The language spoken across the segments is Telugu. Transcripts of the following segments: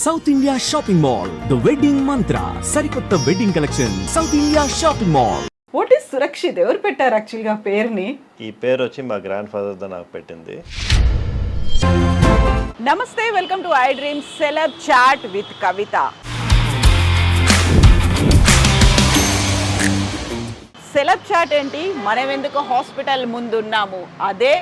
South India shopping mall the wedding Mantra సరికొత్త wedding collection South India shopping mall. What is Surakshit? ఎవరు పెట్టారు యాక్చువల్గా పేరుని? ఈ పేరు వచ్చి మా గ్రాండ్ ఫాదర్ నాకు పెట్టింది. నమస్తే, welcome to iDream celeb chat with Kavitha. Celeb chat ఏంటి? మనం ఎందుకు హాస్పిటల్ ముందు ఉన్నాము, అదే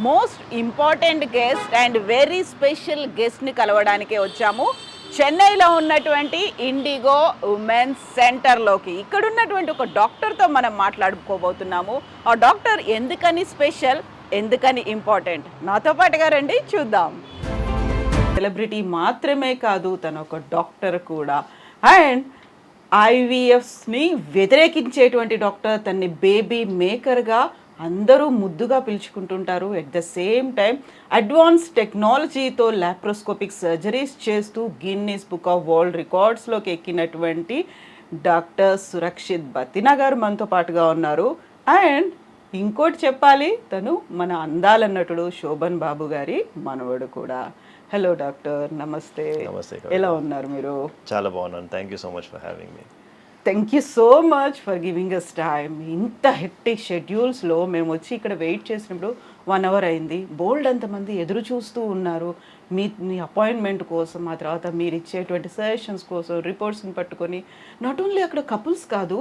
most important guest and very special గెస్ట్ని కలవడానికే వచ్చాము. చెన్నైలో ఉన్నటువంటి ఇండిగో ఉమెన్స్ సెంటర్లోకి. ఇక్కడ ఉన్నటువంటి ఒక డాక్టర్తో మనం మాట్లాడుకోబోతున్నాము. ఆ డాక్టర్ ఎందుకని స్పెషల్, ఎందుకని ఇంపార్టెంట్, నాతో పాటుగా రండి చూద్దాం. సెలబ్రిటీ మాత్రమే కాదు, తను ఒక డాక్టర్ కూడా. అండ్ ఐవీఎఫ్ని వ్యతిరేకించేటువంటి డాక్టర్. తన్ని బేబీ మేకర్గా అందరూ ముద్దుగా పిలుచుకుంటుంటారు. At the same time advance టెక్నాలజీతో లాప్రోస్కోపిక్ సర్జరీస్ చేస్తూ గిన్నీస్ బుక్ ఆఫ్ వరల్డ్ రికార్డ్స్లోకి ఎక్కినటువంటి డాక్టర్ సురక్షిత్ బతినా గారు మనతో పాటుగా ఉన్నారు. అండ్ ఇంకోటి చెప్పాలి, తను మన అందాల నటుడు శోభన్ బాబు గారి మనవడు కూడా. హలో డాక్టర్, నమస్తే. నమస్తే. ఎలా ఉన్నారు మీరు? చాలా బాగున్నాను. Thank you so much for having me. Thank you so much for giving us time. ఇంత హెక్టిక్ షెడ్యూల్స్లో మేము వచ్చి ఇక్కడ వెయిట్ చేసినప్పుడు 1 hour అయింది. బోల్డ్ అంతమంది ఎదురు చూస్తూ ఉన్నారు మీ అపాయింట్మెంట్ కోసం, ఆ తర్వాత మీరు ఇచ్చేటువంటి సజెషన్స్ కోసం, రిపోర్ట్స్ని పట్టుకొని. నాట్ ఓన్లీ అక్కడ కపుల్స్ కాదు,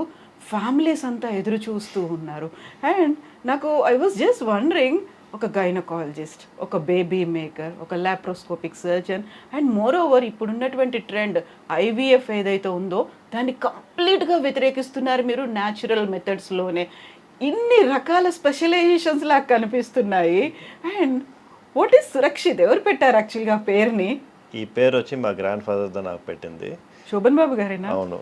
ఫ్యామిలీస్ అంతా ఎదురు చూస్తూ ఉన్నారు. అండ్ నాకు ఐ వాజ్ జస్ట్ వండరింగ్, ఒక గైనకాలజిస్ట్, ఒక బేబీ మేకర్, ఒక laparoscopic surgeon, and more over ఇప్పుడున్నటువంటి ట్రెండ్ ఐవీఎఫ్ ఏదైతే ఉందో దాన్ని కంప్లీట్గా వ్యతిరేకిస్తున్నారు మీరు న్యాచురల్ మెథడ్స్లోనే. ఇన్ని రకాల స్పెషలైజేషన్స్ లాగా కనిపిస్తున్నాయి. And what is Surakshit? ఎవరు పెట్టారు యాక్చువల్గా పేరుని? ఈ పేరు వచ్చి మా గ్రాండ్ ఫాదర్ నాకు పెట్టింది. శోభన్ బాబు గారేనా? అవును,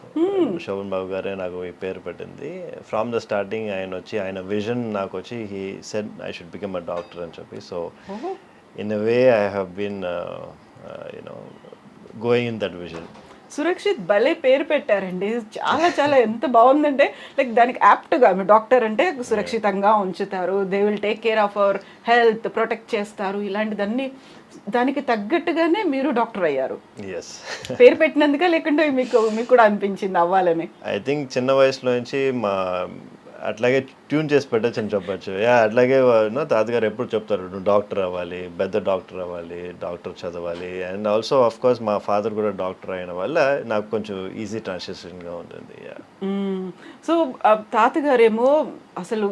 శోభన్ బాబు గారే నాకు ఈ పేరు పెట్టింది. ఫ్రమ్ ద స్టార్టింగ్ ఆయన విజన్ నాకు వచ్చి he said I should become a doctor అని చెప్పి. So in a way I have been going in that vision. Surakshit భలే పేరు పెట్టారండి. చాలా చాలా ఎంత బాగుందంటే, లైక్ దానికి యాప్ట్గా మీ డాక్టర్ అంటే సురక్షితంగా ఉంచుతారు, they will take care of our health, protect చేస్తారు, ఇలాంటిదన్నీ దానికి తగ్గట్టుగానే మీరు డాక్టర్ అయ్యారు. ఎస్. పేరు పెట్టినందుక లేకుంటే మీకు కూడా అనిపించింది అవ్వాలని? ఐ థింక్ చిన్న వయసులో నుంచి అట్లాగే ట్యూన్ చేసి పెట్టచ్చు అని చెప్పచ్చు. అట్లాగే తాతగారు ఎప్పుడు చెప్తారు, నువ్వు డాక్టర్ అవ్వాలి, పెద్ద డాక్టర్ అవ్వాలి, డాక్టర్ చదవాలి. అండ్ ఆల్సో ఆఫ్ కోర్స్ మా ఫాదర్ కూడా డాక్టర్ అయిన వల్ల నాకు కొంచెం ఈజీ ట్రాన్సిషన్గా ఉంటుంది. సో తాతగారేమో అసలు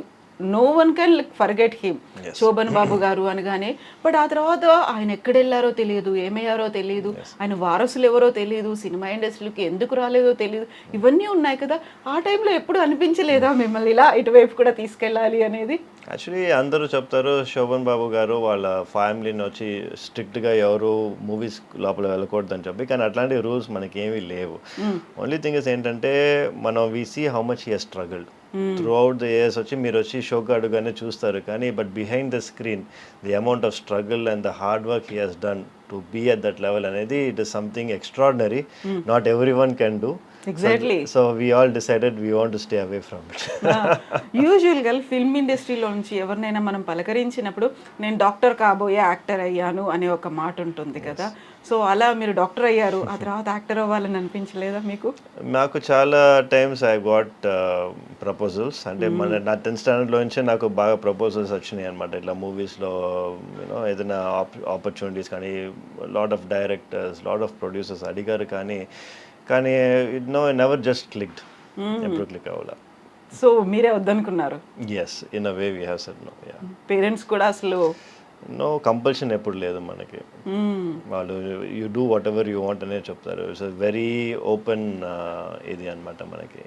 no one can forget him, Sobhan Babu garu అనగానే. బట్ ఆ తర్వాత ఆయన ఎక్కడెళ్ళారో తెలియదు, ఏమయ్యారో తెలియదు, ఆయన వారసులు ఎవరో తెలియదు, సినిమా ఇండస్ట్రీకి ఎందుకు రాలేదో తెలియదు, ఇవన్నీ ఉన్నాయి కదా. ఆ టైంలో ఎప్పుడు అనిపించలేదా మిమ్మల్ని ఇలా ఇటువైపు కూడా తీసుకెళ్ళాలి అనేది? యాక్చువల్లీ అందరూ చెప్తారు శోభన్ బాబు గారు వాళ్ళ ఫ్యామిలీని వచ్చి స్ట్రిక్ట్గా ఎవరు మూవీస్ లోపల వెళ్ళకూడదని చెప్పి, కానీ అట్లాంటి రూల్స్ మనకి ఏమీ లేవు. ఓన్లీ థింగ్ ఇస్ ఏంటంటే మనం we see how much he has struggled throughout the years. వచ్చి మీరు వచ్చి షోకి అడుగానే చూస్తారు, కానీ but behind the screen the amount of struggle and the hard work he has done to be at that level అనేది it is something extraordinary. Not everyone can do. Exactly. So we all decided we want to stay away from it. యూజువల్గా ఫిల్మ్ ఇండస్ట్రీలో నుంచి ఎవరినైనా మనం పలకరించినప్పుడు నేను డాక్టర్ కాబోయే యాక్టర్ అయ్యాను అనే ఒక మాట ఉంటుంది కదా. సో అలా మీరు డాక్టర్ అయ్యారు, ఆ తర్వాత యాక్టర్ అవ్వాలని అనిపించలేదా మీకు? నాకు చాలా టైమ్స్ ఐ గాట్ ప్రపోజల్స్. అంటే నా 10th స్టాండర్డ్లో నుంచే నాకు బాగా ప్రపోజల్స్ వచ్చినాయి అనమాట. ఇట్లా మూవీస్లో ఏదైనా ఆపర్చునిటీస్ కానీ, lot of directors, lot of producers అడిగారు, కానీ నెవర్ జస్ట్ క్లిక్డ్. ఎప్పుడు క్లిక్ అవ్వాలా. సో మీరే వద్దనుకున్నారు? Yes, in a way we have said no. Parents కూడా అసలు నో కంపల్షన్ ఎప్పుడు లేదు మనకి. వాళ్ళు you do whatever you want అనే చెప్తారు. ఇట్స్ వెరీ ఓపెన్ ఇది అనమాట మనకి,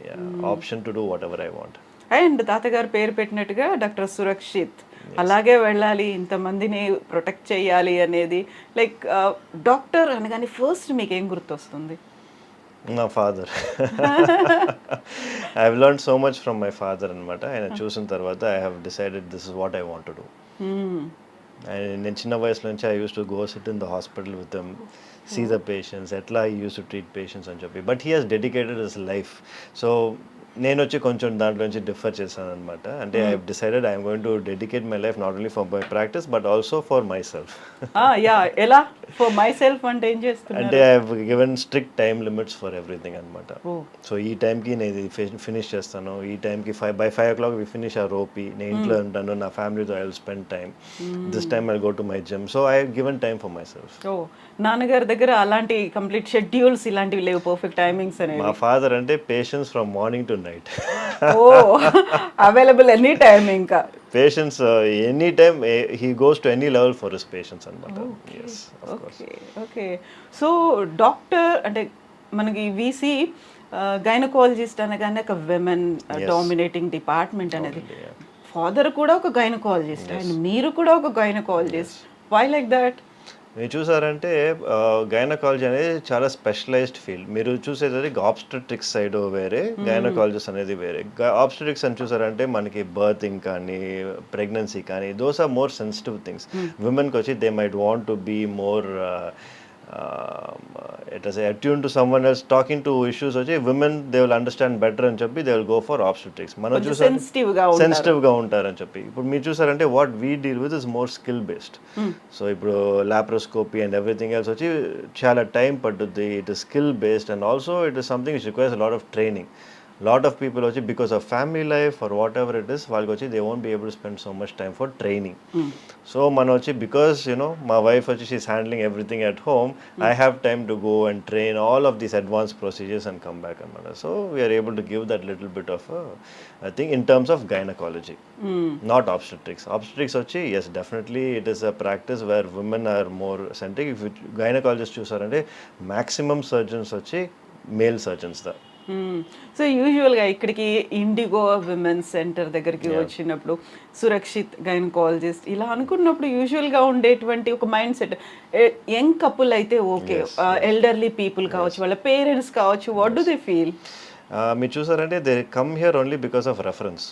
option to do whatever I want. And తాతగారు పేరు పెట్టినట్టుగా డాక్టర్ సురక్షిత్ అలాగే వెళ్ళాలి, ఇంతమందిని ప్రొటెక్ట్ చేయాలి అనేది. లైక్ డాక్టర్ అనగానే ఫస్ట్ మీకు ఏం గుర్తొస్తుంది? నా father. I have learned so much from my father అనమాట. ఆయన చూసిన తర్వాత I have decided this is what I want to do. నేను చిన్న వయసులో నుంచి I use to go sit in the hospital with them, see the patients, ఎట్లా I use to treat patients అని చెప్పి. But he has dedicated his life. So నేను వచ్చి కొంచెం దాంట్లో నుంచి డిఫర్ చేశాను అనమాట. అంటే I decided I'm going to dedicate my life not only for my practice but also for myself. Yeah ఎలా ఫర్ మై సెల్ఫ్ అంటే ఏం చేస్తున్నారు? అంటే I have given strict time limits for everything అనమాట. సో ఈ టైంకి నేను ఇది ఫినిష్ చేస్తాను, ఈ టైంకి by 5 o'clock we finish our OP, నేను ఇంట్లో ఉంటాను, నా ఫ్యామిలీతో I will spend time, this time I go to my gym. So I given time for myself. ఓ నాన్నగారి దగ్గర అలాంటి కంప్లీట్ షెడ్యూల్స్ ఇలాంటివి లేవు, పర్ఫెక్ట్ టైమింగ్స్ అనేవి? మా ఫాదర్ అంటే patients from morning to night. ఓ అవైలబుల్ ఎనీ టైం ఇంకా patients any time, he goes to any level for his patients అనమాట. Yes of course. Okay so doctor అంటే మనకి వీసీ గైనకాలజిస్ట్ అనగానే ఒక విమెన్ డామినేటింగ్ డిపార్ట్మెంట్ అనేది. ఫాదర్ కూడా ఒక గైనకాలజిస్ట్ అండ్ మీరు కూడా ఒక గైనకాలజిస్ట్, వై లైక్ దట్? మీరు చూసారంటే గైనకాలజీ అనేది చాలా స్పెషలైజ్డ్ ఫీల్డ్. మీరు చూసేది ఆబ్స్టెట్రిక్స్ సైడ్ వేరే, గైనకాలజిస్ట్ అనేది వేరే. ఆబ్స్టెట్రిక్స్ అని చూసారంటే మనకి బర్తింగ్ కానీ ప్రెగ్నెన్సీ కానీ those are more sensitive things. విమెన్కి వచ్చి they might want to be more attuned to someone else, talking to issues వచ్చి women they will understand better అని చెప్పి they will go for obstetrics. మనం చూసారు సెన్సిటివ్ గా ఉంటారని చెప్పి. ఇప్పుడు మీరు చూసారంటే what we deal with is more skill based. So ఇప్పుడు లాప్రోస్కోపీ అండ్ ఎవ్రీథింగ్ ఎల్స్ వచ్చి చాలా టైం పడుతుంది. It is skill based and also it is something which requires a lot of training. Lot of people వచ్చి because of family life or whatever it is, వాళ్ళకి వచ్చి they won't be able to spend so much time for training. So మనం వచ్చి because my wife వచ్చి she's handling everything at home, I have time to go and train all of these advanced procedures and come back and so we are able to give that little bit of I think in terms of gynecology, not obstetrics. Obstetrics వచ్చి yes definitely it is a practice where women are more centric. If gynecologist చూసారంటే maximum surgeons వచ్చి male surgeons దా. సో యూజువల్గా ఇక్కడికి ఇండిగో విమెన్స్ సెంటర్ దగ్గరికి వచ్చినప్పుడు సురక్షిత్ గైనకాలజిస్ట్ ఇలా అనుకున్నప్పుడు యూజువల్గా ఉండేటువంటి ఒక మైండ్ సెట్, యంగ్ కపుల్ అయితే ఓకే, ఎల్డర్లీ పీపుల్ కావచ్చు, వాళ్ళ పేరెంట్స్ కావచ్చు, వాట్ డు దే ఫీల్? మీరు చూసారంటే they come here only because of reference.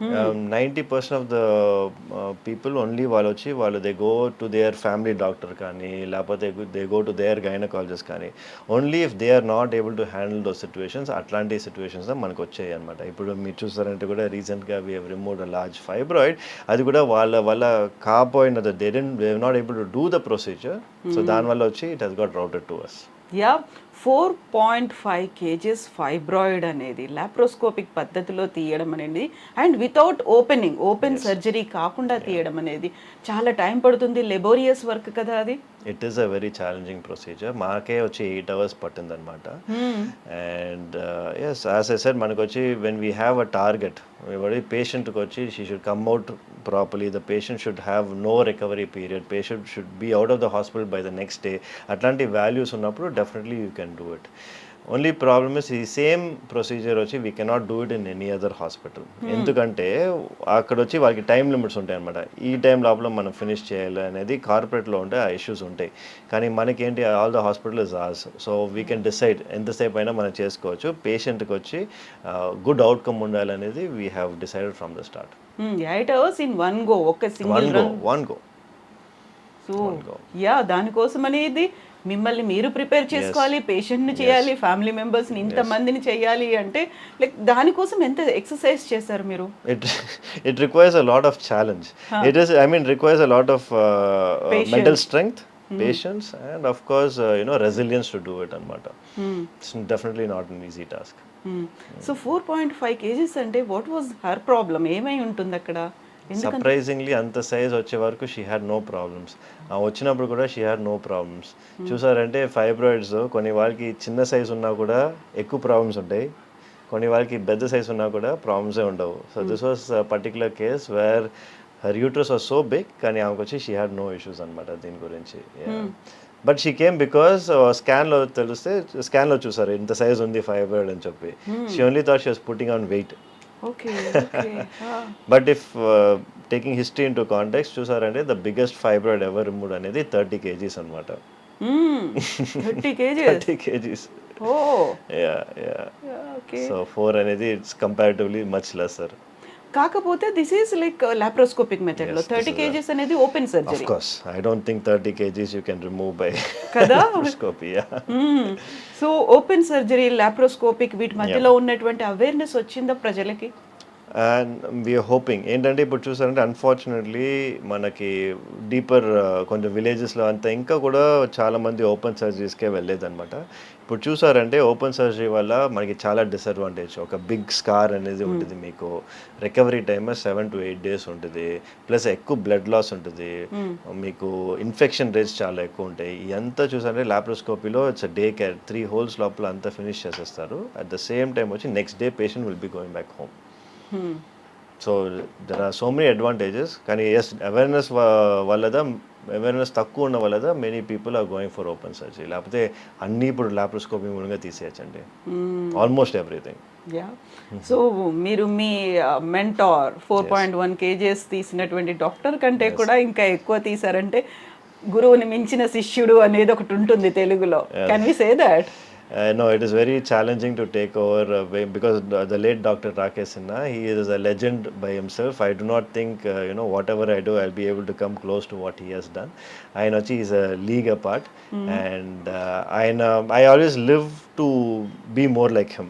90% of the people only వాళ్ళు they go to their family doctor కానీ లేకపోతే they go to their gynaecologist కానీ only if they are not able to handle those situations. అట్లాంటి సిచ్యువేషన్స్ మనకు వచ్చాయి అనమాట. ఇప్పుడు మీరు చూస్తారంటే కూడా రీసెంట్గా we have removed a large fibroid. అది కూడా వాళ్ళ కాపోయిన they not able to do the procedure. So దానివల్ల వచ్చి it has got routed to us. 4.5 kgs fibroid అనేది లాప్రోస్కోపిక్ పద్ధతిలో తీయడం అనేది అండ్ వితౌట్ ఓపెన్ సర్జరీ కాకుండా తీయడం అనేది చాలా టైం పడుతుంది, లెబోరియస్ వర్క్ కదా అది. It is a very challenging procedure. మాకే వచ్చి 8 hours పట్టింది అనమాట. And yes as I said మనకు వచ్చి when we have a target, పేషెంట్కి వచ్చి she should come out properly, the patient should have no recovery period, patient should be out of the hospital by the next day. అట్లాంటి వాల్యూస్ ఉన్నప్పుడు definitely you can do it. Only problem is ఈ సేమ్ ప్రొసీజర్ వచ్చి we cannot do it in any other hospital. ఎందుకంటే అక్కడ వచ్చి వాళ్ళకి టైం లిమిట్స్ ఉంటాయి అనమాట. ఈ టైం లోపల మనం ఫినిష్ చేయాలి అనేది కార్పొరేట్లో ఉంటే ఆ ఇష్యూస్ ఉంటాయి. కానీ మనకేంటి all the hospital is ours. So we can decide ఎంతసేపు అయినా మనం చేసుకోవచ్చు. పేషెంట్కి వచ్చి గుడ్ అవుట్కమ్ ఉండాలనేది we have decided from the start. 8 hours in one go, ఒక సింగిల్ వన్ గో. సో దానికోసం అనేది మిమ్మల్ని మీరు ప్రిపేర్ చేసుకోవాలి, పేషెంట్ని చేయాలి, ఫ్యామిలీ మెంబర్స్ని ఇంతమందిని చేయాలి అంటే లైక్ దానికోసం ఎంత ఎక్సర్సైజ్ చేశారు మీరు? It requires a lot of challenge. It is, I mean, requires a lot of mental strength, patience, and of course, resilience to do it anamata. It's definitely not an easy task. So 4.5 kgs అంటే వాట్ వాజ్ హర్ ప్రాబ్లమ్? ఏమై ఉంటుంది అక్కడ? సర్ప్రైజింగ్లీ అంత సైజ్ వచ్చే వరకు షీ హ్యాడ్ నో ప్రాబ్లమ్స్. వచ్చినప్పుడు కూడా షీ హ్యాడ్ నో ప్రాబ్లమ్స్. చూసారంటే ఫైబ్రాయిడ్స్ కొన్ని వాళ్ళకి చిన్న సైజ్ ఉన్నా కూడా ఎక్కువ ప్రాబ్లమ్స్ ఉంటాయి, కొన్ని వాళ్ళకి పెద్ద సైజ్ ఉన్నా కూడా ప్రాబ్లమ్సే ఉండవు. So this was particular case where her uterus was so big, కానీ ఆమెకు వచ్చి షీ హ్యాడ్ నో ఇష్యూస్ అనమాట దీని గురించి. బట్ షీ కేమ్ బికాస్ స్కాన్లో తెలిస్తే, స్కాన్లో చూసారు ఇంత సైజ్ ఉంది ఫైబ్రాయిడ్ అని చెప్పి. She only thought she was putting on weight. But if taking history into context చూసారంటే the biggest fibroid ever removed అనేది 30 kgs అనమాట. 30 kgs. సో 4 అనేది ఇట్స్ కంపారిటివ్లీ మచ్ లెస్సర్. కాకపోతే this is like laparoscopic method లో 30 kgs అనేది open Of surgery course, I don't think 30 kgs you can remove by కదా laparoscopy. Yeah. So open surgery laparoscopic వీటి మధ్యలో ఉన్నటువంటి అవేర్నెస్ వచ్చిందా ప్రజలకి? అండ్ వీఆర్ హోపింగ్ ఏంటంటే ఇప్పుడు చూసారంటే అన్ఫార్చునేట్లీ మనకి డీపర్ కొంచెం విలేజెస్లో అంతా ఇంకా కూడా చాలామంది ఓపెన్ సర్జరీస్కే వెళ్ళేదన్నమాట. ఇప్పుడు చూసారంటే ఓపెన్ సర్జరీ వల్ల మనకి చాలా డిసడ్వాంటేజ్. ఒక బిగ్ స్కార్ అనేది ఉంటుంది, మీకు రికవరీ టైమ్ 7 to 8 days ఉంటుంది, ప్లస్ ఎక్కువ బ్లడ్ లాస్ ఉంటుంది, మీకు ఇన్ఫెక్షన్ రేట్స్ చాలా ఎక్కువ ఉంటాయి. ఇదంతా చూసారంటే లాప్రోస్కోపీలో ఇట్స్ డే కేర్, 3 holes లోపల అంతా ఫినిష్ చేసేస్తారు. అట్ ద సేమ్ టైం వచ్చి next day patient will be going back home. So there are so many advantages. కానీ ఎస్, అవేర్నెస్ తక్కువ ఉన్న వల్లదా many people are going for open surgery. లేకపోతే అన్నీ ఇప్పుడు లాప్రోస్కోపీ మూలంగా తీసేయచ్చండి, ఆల్మోస్ట్ ఎవ్రీథింగ్. యా, సో మీరు మీ మెంటార్ 4.1 kgs తీసినటువంటి డాక్టర్ కంటే కూడా ఇంకా ఎక్కువ తీసారంటే గురువుని మించిన శిష్యుడు అనేది ఒకటి ఉంటుంది తెలుగులో. Can we say that? No, it is very challenging to take over because the late Dr. Rakesh Sinha, he is a legend by himself. I do not think, whatever I do, I'll be able to come close to what he has done. I know he is a league apart, and I always live to be more like him.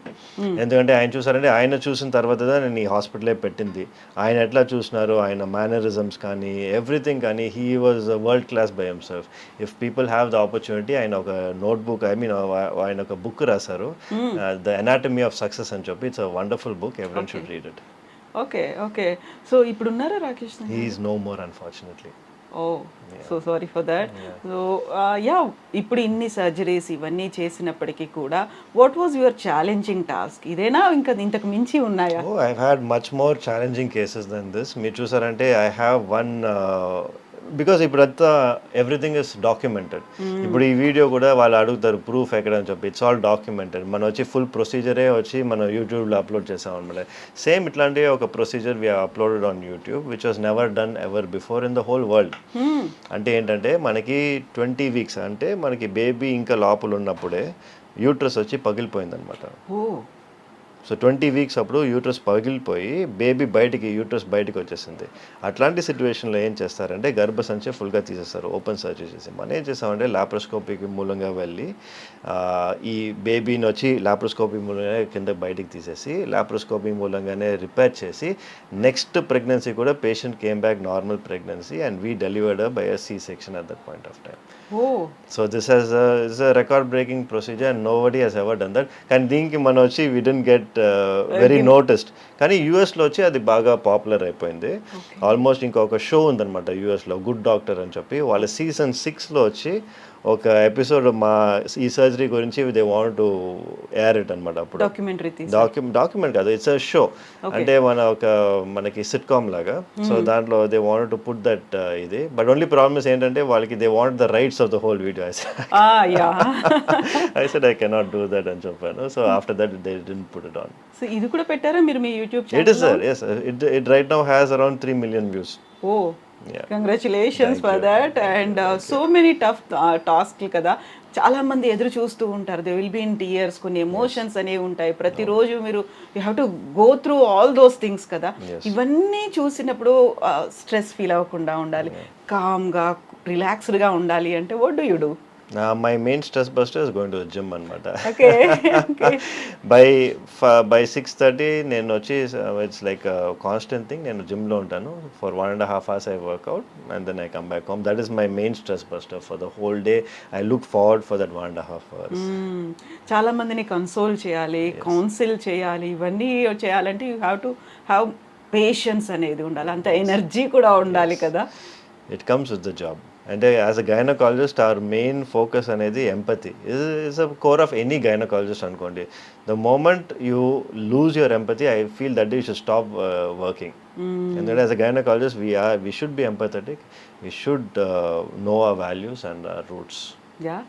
ఎందుకంటే ఆయన చూసారంటే ఆయన చూసిన తర్వాత నేను ఈ హాస్పిటలే పెట్టింది. ఆయన ఎట్లా చూసినారో, ఆయన మేనరిజమ్స్ కానీ ఎవ్రీథింగ్ కానీ, he was world class by himself. If people have the opportunity, ఆయన ఒక నోట్బుక్, ఆయన ఒక బుక్ రాశారు, ద ఎనాటమీ ఆఫ్ సక్సెస్ అని చెప్పి. It's a wonderful book, everyone should read it. Okay okay, so ఇప్పుడు ఉన్నారా Rakesh? He is no more unfortunately. Oh, so sorry for that. So yeah, ఇప్పుడు ఇన్ని సర్జరీస్ ఇవన్నీ చేసినప్పటికీ కూడా what was your challenging task? ఇదేనా ఇంకా ఇంతకు మించి ఉన్నాయా? Oh, I've had much more challenging cases than this. మీరు చూసారంటే I have one బికాస్ ఇప్పుడంతా ఎవ్రీథింగ్ ఇస్ డాక్యుమెంటెడ్. ఇప్పుడు ఈ వీడియో కూడా వాళ్ళు అడుగుతారు ప్రూఫ్ ఎక్కడ అని చెప్పి. It's all documented. మనం వచ్చి ఫుల్ ప్రొసీజరే వచ్చి మనం యూట్యూబ్లో అప్లోడ్ చేసాం అనమాట. సేమ్ ఇట్లాంటి ఒక procedure we uploaded on YouTube which was never done ever before in the whole world. అంటే ఏంటంటే మనకి 20 weeks అంటే మనకి బేబీ ఇంకా లోపల ఉన్నప్పుడే యూట్రస్ వచ్చి పగిలిపోయిందనమాట. సో 20 weeks అప్పుడు యూట్రస్ పగిలిపోయి యూట్రస్ బయటికి వచ్చేసింది. అట్లాంటి సిచ్యువేషన్లో ఏం చేస్తారంటే గర్భసంచి ఫుల్గా తీసేస్తారు, ఓపెన్ సర్జరీ చేసి. మనం ఏం చేస్తామంటే లాప్రోస్కోపీకి మూలంగా వెళ్ళి ఈ బేబీని వచ్చి లాప్రోస్కోపీ మూలంగా కింద బయటికి తీసేసి లాప్రోస్కోపీ మూలంగానే రిపేర్ చేసి నెక్స్ట్ ప్రెగ్నెన్సీ కూడా patient came back normal pregnancy and we delivered by a C-section at that point of time. So this is a record breaking procedure and nobody has ever done that. కానీ దీనికి మనం వచ్చి we didn't get very noticed. కానీ యూఎస్లో వచ్చి అది బాగా పాపులర్ అయిపోయింది. ఆల్మోస్ట్ ఇంకొక షో ఉందన్నమాట యూఎస్లో, గుడ్ డాక్టర్ అని చెప్పి. వాళ్ళ సీజన్ 6లో వచ్చి ఒక ఎపిసోడ్ మా ఈ సర్జరీ గురించి they want to air it అనమాట. అప్పుడు డాక్యుమెంట్ కాదు, ఇట్స్ అ షో. అంటే మనకి సిట్కామ్ లాగా. సో దాంట్లో they want to put that ఇది. బట్ ఓన్లీ ప్రాబ్లమ్స్ ఏంటంటే వాళ్ళకి they want the rights of the whole video. I said I cannot do that అని చెప్పాను. So after that they didn't put it on. So ఇది కూడా పెట్టారా మీరు మీ YouTube channel? It is sir, yes, it right now has around 3 million views. Oh, yeah. Congratulations for that. And so many tough tasks కదా. చాలా మంది ఎదురు చూస్తూ ఉంటారు. They will be in tears, కొన్ని ఎమోషన్స్ అనేవి ఉంటాయి. ప్రతిరోజు మీరు you have to go through all those things కదా. ఇవన్నీ చూసినప్పుడు స్ట్రెస్ ఫీల్ అవ్వకుండా ఉండాలి, కామ్గా రిలాక్స్డ్గా ఉండాలి అంటే what do you do? My main stress buster is going to the gym అనమాట. by 6:30 నేను వచ్చి ఇట్స్ లైక్ కాన్స్టెంట్ థింగ్. నేను జిమ్లో ఉంటాను for 1.5 hours. I work out and then I come back home. That is my main stress buster for the whole day. I look forward for that 1.5 hours. చాలా మందిని కన్సోల్ చేయాలి, కౌన్సిల్ చేయాలి, ఇవన్నీ చేయాలంటే you have to have patience అనేది ఉండాలి, అంత ఎనర్జీ కూడా ఉండాలి కదా. It comes with the job. అంటే as a gynaecologist our main focus అనేది empathy is a core of any gynaecologist అనుకోండి. The moment you lose your empathy, I feel that you should stop working. ఎందుకంటే as a gynaecologist we should be empathetic, we should know our values and our roots. Yeah.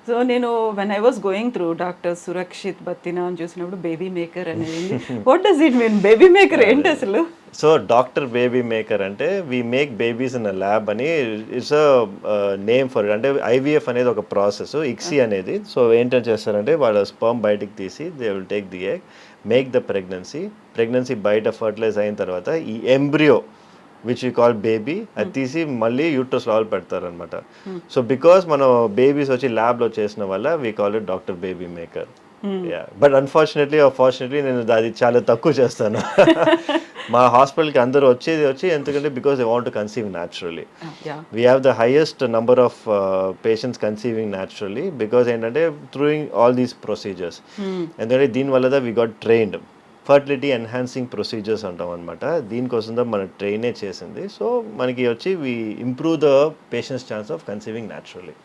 So నేను when I was going through doctor Surakshit Battina అని చూసినప్పుడు బేబీ మేకర్ అనేది what does it mean baby maker ఏంటి అసలు? సో డాక్టర్ బేబీ మేకర్ అంటే we make babies in a lab అని it's a name for it. అంటే ఐవీఎఫ్ అనేది ఒక ప్రాసెస్, ఇక్సీ అనేది. సో ఏంటంటే చేస్తారంటే వాళ్ళ స్పర్మ్ బయటికి తీసి they will take the egg, make the pregnancy బయట ఫర్టిలైజ్ అయిన తర్వాత ఈ embryo which you call baby అది తీసి మళ్ళీ యూట్రస్ లోపల పెడతారనమాట. సో బికాస్ మనం బేబీస్ వచ్చి ల్యాబ్లో చేసిన వల్ల we call it doctor baby maker. But unfortunately నేను అది చాలా తక్కువ చేస్తాను. మా హాస్పిటల్కి అందరూ వచ్చి ఎందుకంటే because they want to conceive naturally. We have the highest number of patients conceiving naturally because ఏంటంటే త్రూయింగ్ ఆల్ దీస్ ప్రొసీజర్స్. ఎందుకంటే దీనివల్ల we got trained fertility enhancing procedures అంటాం అనమాట. దీనికోసం మన ట్రైనే చేసింది. సో మనకి వచ్చి we improve the patients chance of conceiving naturally.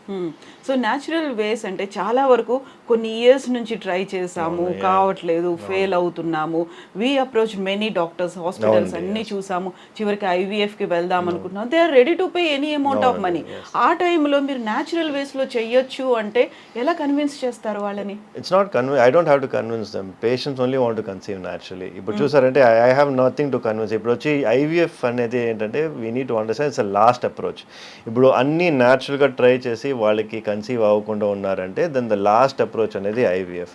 So natural ways అంటే చాలా వరకు కొన్ని ఇయర్స్ నుంచి ట్రై చేసాము, కావట్లేదు, ఫెయిల్ అవుతున్నాము. We approach many doctors, hospitals అన్ని చూసాము, చివరికి ఐవీఎఫ్కి వెళ్దాం అనుకుంటున్నాం. They are ready to pay any amount of money. ఆ టైంలో మీరు న్యాచురల్ వేస్లో చెయ్యొచ్చు అంటే ఎలా కన్విన్స్ చేస్తారు వాళ్ళని? It's not I don't have to convince them. Patients only want to conceive naturally. ఇప్పుడు చూసారంటే I have nothing to convince. ఇప్పుడు వచ్చి ఐవీఎఫ్ అనేది ఏంటంటే we need to understand it's a last approach. ఇప్పుడు అన్ని న్యాచురల్గా ట్రై చేసి వాళ్ళకి కన్సీవ్ అవ్వకుండా ఉన్నారంటే దెన్ ద లాస్ట్ అప్రోచ్ అనేది ఐవీఎఫ్.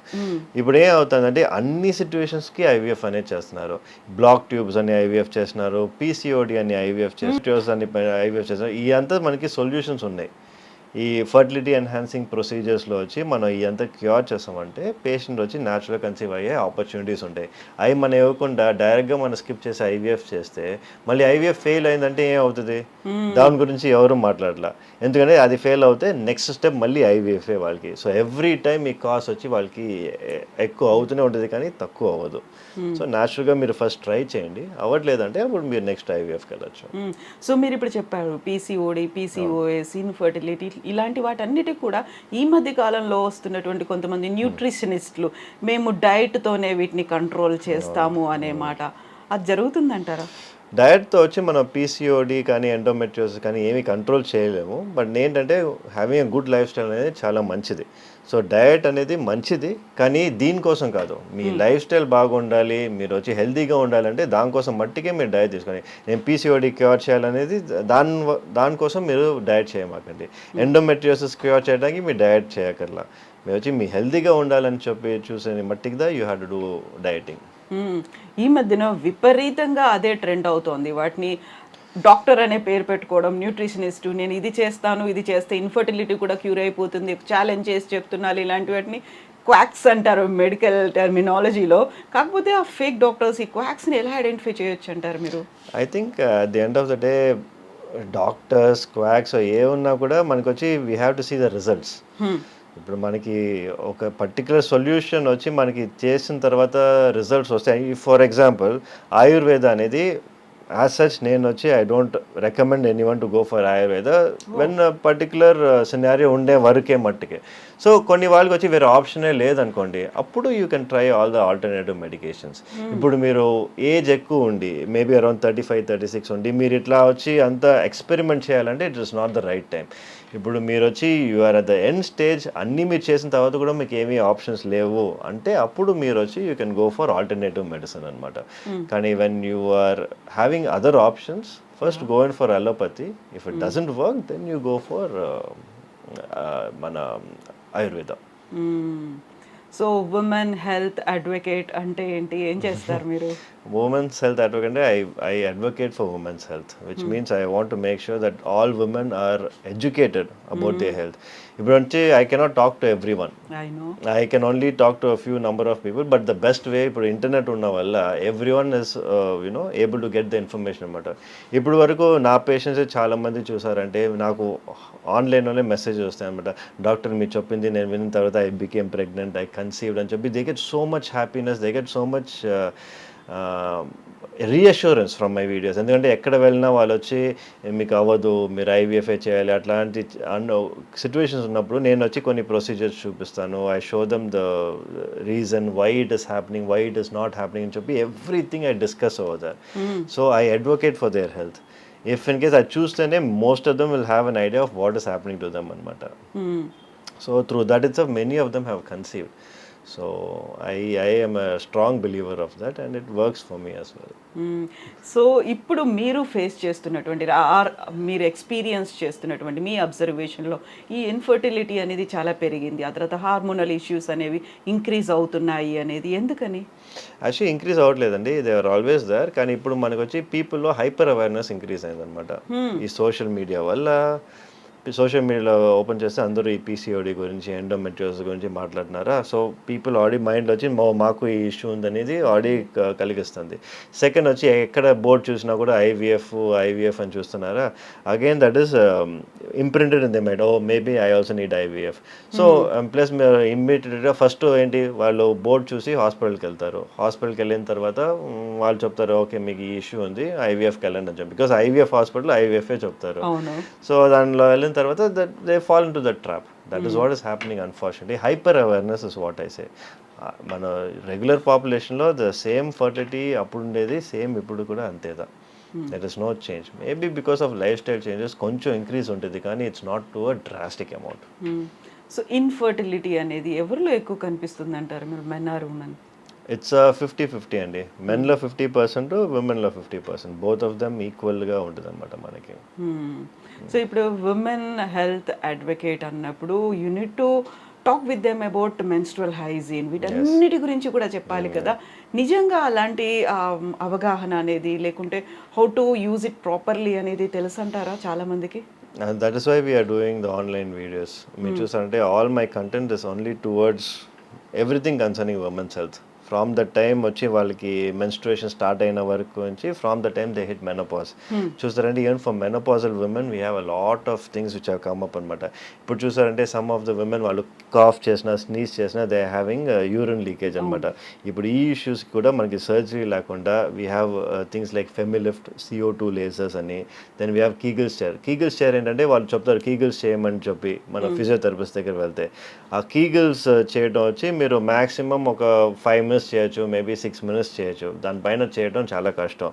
ఇప్పుడు ఏం అవుతుందంటే అన్ని సిచ్యువేషన్స్కి ఐవీఎఫ్ అనేది చేస్తున్నారు. బ్లాక్ ట్యూబ్స్ అని ఐవీఎఫ్ చేస్తున్నారు, పీసీఓడి అని ఐవీఎఫ్ చేస్తున్నారు, అని ఐవీఎఫ్ చేస్తున్నారు. ఈ అంతా మనకి సొల్యూషన్స్ ఉన్నాయి. ఈ ఫర్టిలిటీ ఎన్హాన్సింగ్ ప్రొసీజర్స్లో వచ్చి మనం ఈ అంతా క్యూర్ చేస్తామంటే పేషెంట్ వచ్చి న్యాచురల్గా కన్సీవ్ అయ్యే ఆపర్చునిటీస్ ఉంటాయి. అవి మనం ఇవ్వకుండా డైరెక్ట్గా మనం స్కిప్ చేసి ఐవీఎఫ్ చేస్తే మళ్ళీ ఐవీఎఫ్ ఫెయిల్ అయిందంటే ఏం అవుతుంది? దాని గురించి ఎవరు మాట్లాడలా. ఎందుకంటే అది ఫెయిల్ అవుతే నెక్స్ట్ స్టెప్ మళ్ళీ ఐవీఎఫే వాళ్ళకి. సో ఎవ్రీ టైం ఈ కాస్ట్ వచ్చి వాళ్ళకి ఎక్కువ అవుతూనే ఉంటుంది కానీ తక్కువ అవ్వదు. సో న్యాచురల్గా మీరు ఫస్ట్ ట్రై చేయండి, అవ్వట్లేదంటే అప్పుడు మీరు నెక్స్ట్ ఐవీఎఫ్కి వెళ్ళచ్చు. సో మీరు ఇప్పుడు చెప్పారు పీసీఓడి, పీసీఓఎస్, ఇన్ఫర్టిలిటీ ఇలాంటి వాటన్నిటికి కూడా ఈ మధ్య కాలంలో వస్తున్నటువంటి కొంతమంది న్యూట్రిషనిస్టులు మేము డైట్తోనే వీటిని కంట్రోల్ చేస్తాము అనే మాట, అది జరుగుతుందంటారా? డయట్తో వచ్చి మనం పీసీఓడి కానీ ఎండోమెట్రియోసిస్ కానీ ఏమీ కంట్రోల్ చేయలేము. బట్ ఏంటంటే having a good life style అనేది చాలా మంచిది. సో డయట్ అనేది మంచిది కానీ దీనికోసం కాదు. మీ లైఫ్ స్టైల్ బాగుండాలి, మీరు వచ్చి హెల్తీగా ఉండాలంటే దానికోసం మట్టికే మీరు డయట్ తీసుకోండి. నేను పీసీఓడి క్యూర్ చేయాలనేది దానికోసం మీరు డయట్ చేయమాకండి. ఎండోమెట్రియోసిస్ క్యూర్ చేయడానికి మీరు డయట్ చేయకర్లా. మీరు వచ్చి మీ హెల్తీగా ఉండాలని చెప్పి చూసే మట్టికి యూ హ్యావ్ టు డూ డయటింగ్. ఈ మధ్యన విపరీతంగా అదే ట్రెండ్ అవుతోంది. వాటిని డాక్టర్ అనే పేరు పెట్టుకోవడం, న్యూట్రిషనిస్ట్, నేను ఇది చేస్తాను, ఇది చేస్తే ఇన్ఫర్టిలిటీ కూడా క్యూర్ అయిపోతుంది, ఛాలెంజ్ చేసి చెప్తున్నారు. ఇలాంటి వాటిని క్వాక్స్ అంటారు మెడికల్ టర్మినాలజీలో. కాకపోతే ఆ ఫేక్ డాక్టర్స్ ఈ క్వాక్స్ని ఎలా ఐడెంటిఫై చేయొచ్చు అంటారు మీరు? I think at the end of the day doctors quacks ఏమున్నా కూడా మనకు వచ్చి we have to see the results. ఇప్పుడు మనకి ఒక పర్టికులర్ సొల్యూషన్ వచ్చి మనకి చేసిన తర్వాత రిజల్ట్స్ వస్తాయి. ఫర్ ఎగ్జాంపుల్ ఆయుర్వేద అనేది యాజ్ సచ్ నేను వచ్చి I don't recommend anyone to go for Ayurveda when particular scenario ఉండే వరకే మట్టుకే. సో కొన్ని వాళ్ళకి వచ్చి వేరే ఆప్షనే లేదనుకోండి, అప్పుడు you can try all the alternative medications. ఇప్పుడు మీరు ఏజ్ ఎక్కువ ఉండి మేబీ అరౌండ్ 35-36 ఉండి మీరు ఇట్లా వచ్చి అంతా ఎక్స్పెరిమెంట్ చేయాలంటే it is not the right time. ఇప్పుడు మీరు వచ్చి you are at the end stage, అన్నీ మీరు చేసిన తర్వాత కూడా మీకు ఏమీ ఆప్షన్స్ లేవు అంటే అప్పుడు మీరు వచ్చి you can go for alternative medicine అనమాట. కానీ when you are having other options, first go in for allopathy. If it doesn't work then you go for మన Ayurveda. So women health advocate అంటే ఏంటి, ఏం చేస్తారు మీరు? Women's health advocate, I advocate for women's health, which means I want to make sure that all women are educated about their health. ఇప్పుడు I cannot talk to everyone. I know. I can only talk to a few number of people, but the best way ఇప్పుడు ఇంటర్నెట్ ఉన్న వల్ల everyone is able to get the information అన్నమాట. ఇప్పుడు వరకు నా పేషెంట్స్ చాలా మంది చూసారంటే నాకు ఆన్లైన్లోనే మెసేజ్ వస్తాయి అనమాట. డాక్టర్ మీరు చెప్పింది నేను విన్న తర్వాత I became pregnant, I conceived అని చెప్పి they get so much happiness, they get so much reassurance from my videos. ఎందుకంటే ఎక్కడ వెళ్ళినా వాళ్ళు వచ్చి మీకు అవ్వదు, మీరు ఐవీఎఫ్ఏ చేయాలి అట్లాంటి సిచ్యువేషన్స్ ఉన్నప్పుడు నేను వచ్చి కొన్ని ప్రొసీజర్స్ చూపిస్తాను. I show them the reason why it is happening, why it is not happening అని చెప్పి everything I discuss over that. So I advocate for their health. If in case అది చూస్తేనే most of them will have an idea of what is happening to them అనమాట. So through that itself, many of them have conceived. So I am a strong believer of that, and it works for me as well. So ఇప్పుడు మీరు ఫేస్ చేస్తున్నటువంటి మీరు ఎక్స్పీరియన్స్ చేస్తున్నటువంటి మీ అబ్జర్వేషన్లో ఈ ఇన్ఫర్టిలిటీ అనేది చాలా పెరిగింది, ఆ తర్వాత హార్మోనల్ ఇష్యూస్ అనేవి ఇంక్రీజ్ అవుతున్నాయి అనేది ఎందుకని? యాక్చువల్లీ ఇంక్రీజ్ అవ్వట్లేదండి, దే ఆర్ ఆల్వేస్ దేర్. కానీ ఇప్పుడు మనకు వచ్చి పీపుల్లో హైపర్ అవేర్నెస్ ఇంక్రీజ్ అయిందనమాట ఈ సోషల్ మీడియా వల్ల. సోషల్ మీడియాలో ఓపెన్ చేస్తే అందరూ ఈ పీసీఓడి గురించి, ఎండోమెట్రియోసిస్ గురించి మాట్లాడుతున్నారా. సో పీపుల్ ఆల్రెడీ మైండ్లో వచ్చి మాకు ఈ ఇష్యూ ఉందనేది ఆల్రెడీ కలిగిస్తుంది. సెకండ్ వచ్చి ఎక్కడ బోర్డు చూసినా కూడా ఐవీఎఫ్ అని చూస్తున్నారా. Again that is imprinted in the mind, oh maybe I also need IVF. So plus మీరు ఇమ్మీడియట్గా ఫస్ట్ ఏంటి, వాళ్ళు బోర్డు చూసి హాస్పిటల్కి వెళ్తారు. హాస్పిటల్కి వెళ్ళిన తర్వాత వాళ్ళు చెప్తారు, ఓకే మీకు ఈ ఇష్యూ ఉంది, ఐవీఎఫ్కి వెళ్ళండి అని చెప్పి. బికాస్ ఐవీఎఫ్ హాస్పిటల్ ఐవీఎఫ్ఏ చెప్తారు. సో దానిలో వెళ్ళిన తర్వాత they fall into that trap. That is what is happening, unfortunately. Hyper awareness is what I say. మన రెగ్యులర్ పాపులేషన్లో ద సేమ్ ఫర్టిలిటీ అప్పుడు ఉండేది సేమ్ ఇప్పుడు కూడా అంతేదా. That is no change. Maybe because of lifestyle changes కొంచెం ఇంక్రీజ్ ఉంటుంది, కానీ it's not to a drastic amount. So infertility అనేది ఎవరిలో ఎక్కువ కనిపిస్తుంది అంటారు మీరు, మెన్ ఆర్ ఉమెన్? ఇట్స్ 50-50 అండి. మెన్లో 50%, విమెన్లో 50%. బోత్ ఆఫ్ దెమ్ ఈక్వల్గా ఉంటుంది అనమాట మనకి. సో ఇప్పుడు ఉమెన్ హెల్త్ అడ్వకేట్ అన్నప్పుడు you need to talk with them about menstrual hygiene, వీటన్నిటి గురించి కూడా చెప్పాలి కదా. నిజంగా అలాంటి అవగాహన అనేది లేకుంటే how to use it properly అనేది తెలుసు అంటారా చాలా మందికి? That is why we're doing the online videos. మీరు చూసారంటే all my content is only towards everything concerning women's health. From the time వచ్చి వాళ్ళకి మెన్స్ట్రుయేషన్ స్టార్ట్ అయిన వరకు నుంచి, from the time they hit menopause. చూసారంటే even for menopausal women we have a lot of things which have come up అనమాట. ఇప్పుడు చూసారంటే సమ్ ఆఫ్ ద విమెన్ వాళ్ళు కాఫ్ చేసినా, స్నీజ్ చేసినా దే హ్యావింగ్ యూరిన్ లీకేజ్ అనమాట. ఇప్పుడు ఈ ఇష్యూస్ కూడా మనకి సర్జరీ లేకుండా we have things like FemiLift, CO2 lasers అని. Then we have Kegels chair. Kegels chair ఏంటంటే వాళ్ళు చెప్తారు కీగిల్స్ చేయమని చెప్పి మన ఫిజియోథెరపిస్ట్ దగ్గర వెళ్తే. ఆ కీగిల్స్ చేయడం వచ్చి మీరు మ్యాక్సిమం ఒక 5 minutes చేయొచ్చు, మేబీ 6 minutes చేయొచ్చు. దానిపైన చేయడం చాలా కష్టం.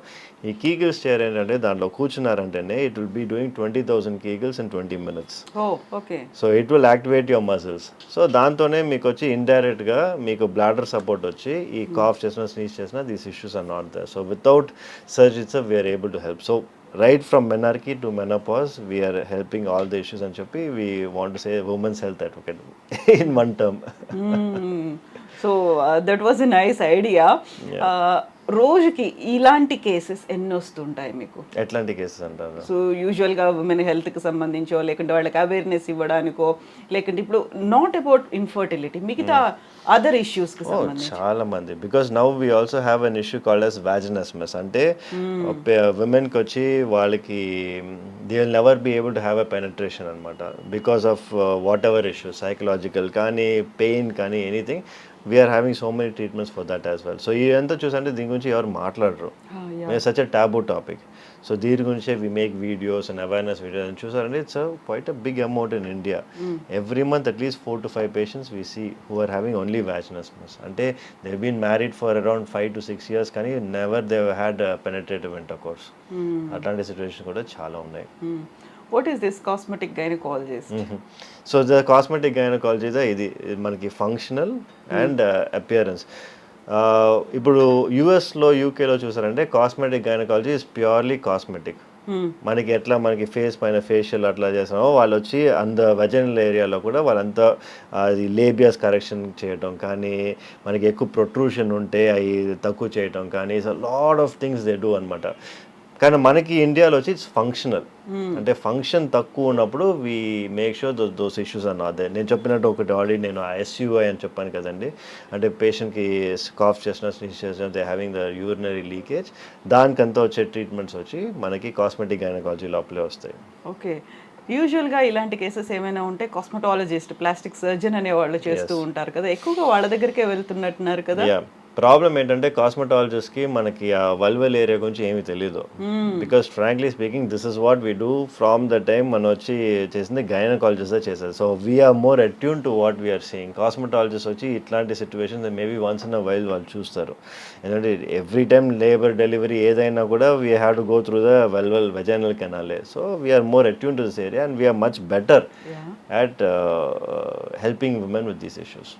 ఈ కీగిల్స్ చైర్ ఏంటంటే దాంట్లో కూర్చున్నారంటేనే it will be doing 20,000 Kegels in 20 minutes. So it will activate your muscles. So దాంతోనే మీకు వచ్చి ఇండైరెక్ట్గా మీకు బ్లాడర్ సపోర్ట్ వచ్చి ఈ కాఫ్ చేసినా, స్నీజ్ చేసినా these issues are not there. So without surgeries we're able to help. So right from menarche to menopause, we are helping all the issues and choppi we want to say women's health advocate in one term. So that was a nice idea. రోజుకి ఇలాంటి కేసెస్ ఎన్ని వస్తుంటాయి మీకు? ఎట్లాంటి కేసెస్ అంటారు? సో యూజువల్గా ఉమెన్ హెల్త్కి సంబంధించో, లేకుంటే వాళ్ళకి అవేర్నెస్ ఇవ్వడానికో, లేకుంటే ఇప్పుడు నాట్ అబౌట్ ఇన్ఫర్టిలిటీ మిగతా అదర్ ఇష్యూస్కి సంబంధించి చాలా మంది. Because now we also have an issue called as vaginismus. అంటే విమెన్కి వచ్చి వాళ్ళకి they will never be able to have a penetration అనమాట because of whatever issues, psychological కానీ, పెయిన్ కానీ, ఎనీథింగ్. We're having so many treatments for that as well. So ఇదంతా చూసంటే దీని గురించి ఎవరు మాట్లాడరు. Such a taboo topic. So దీని గురించే వి make videos and awareness videos. అని చూసారంటే it's quite a big amount in India. Every month at least 4 to 5 patients we see who are having only vaginismus. అంటే they been married for around 5 to 6 years కానీ never they had penetrative intercourse. అట్లాంటి సిచ్యువేషన్ కూడా చాలా ఉన్నాయి. What is this cosmetic gynecologist? So the cosmetic gynecologist ఇది మనకి ఫంక్షనల్ అండ్ అపియరెన్స్. ఇప్పుడు యూఎస్లో, యూకేలో చూసారంటే cosmetic gynaecology is purely cosmetic. మనకి ఎట్లా మనకి ఫేస్ పైన ఫేషియల్ అట్లా చేస్తామో వాళ్ళు వచ్చి వెజైనల్ ఏరియాలో కూడా వాళ్ళంతా అది లేబియస్ కరెక్షన్ చేయటం కానీ, మనకి ఎక్కువ ప్రొట్రూషన్ ఉంటే అవి తక్కువ చేయటం కానీ, lot of things they do అనమాట. కానీ మనకి ఇండియాలో వచ్చి ఇట్స్ ఫంక్షనల్. అంటే ఫంక్షన్ తక్కువ ఉన్నప్పుడు we make sure those issues are not there. నేను చెప్పినట్టు ఒకటి ఆల్రెడీ నేను SUI అని చెప్పాను కదండి. అంటే పేషెంట్కి కాఫ్ చేసిన, స్నీజ్ చేసిన, they having the urinary leakage. దానికంతా వచ్చే ట్రీట్మెంట్స్ వచ్చి మనకి కాస్మెటిక్ గైనకాలజీ లోపలే వస్తాయి. ఓకే. యూజువల్గా ఇలాంటి కేసెస్ ఏమైనా ఉంటే కాస్మెటాలజిస్ట్, ప్లాస్టిక్ సర్జన్ అనే వాళ్ళు చేస్తూ ఉంటారు కదా, ఎక్కువగా వాళ్ళ దగ్గరికే వెళ్తున్నట్టున్నారు కదా. ప్రాబ్లం ఏంటంటే కాస్మెటాలజిస్ట్కి మనకి ఆ వల్వల్ ఏరియా గురించి ఏమీ తెలియదు. Because frankly speaking this is what we do from the time మనం వచ్చి చేసింది గైనకాలజిస్టే చేశారు. So we're more attune to what we're seeing. Cosmetologist వచ్చి ఇట్లాంటి situations maybe once in a while వాళ్ళు చూస్తారు. ఎందుకంటే ఎవ్రీ టైమ్ లేబర్ డెలివరీ ఏదైనా కూడా we have to go through the vaginal కెనాలే. So we're more attune to this area and we're much better at helping women with these issues.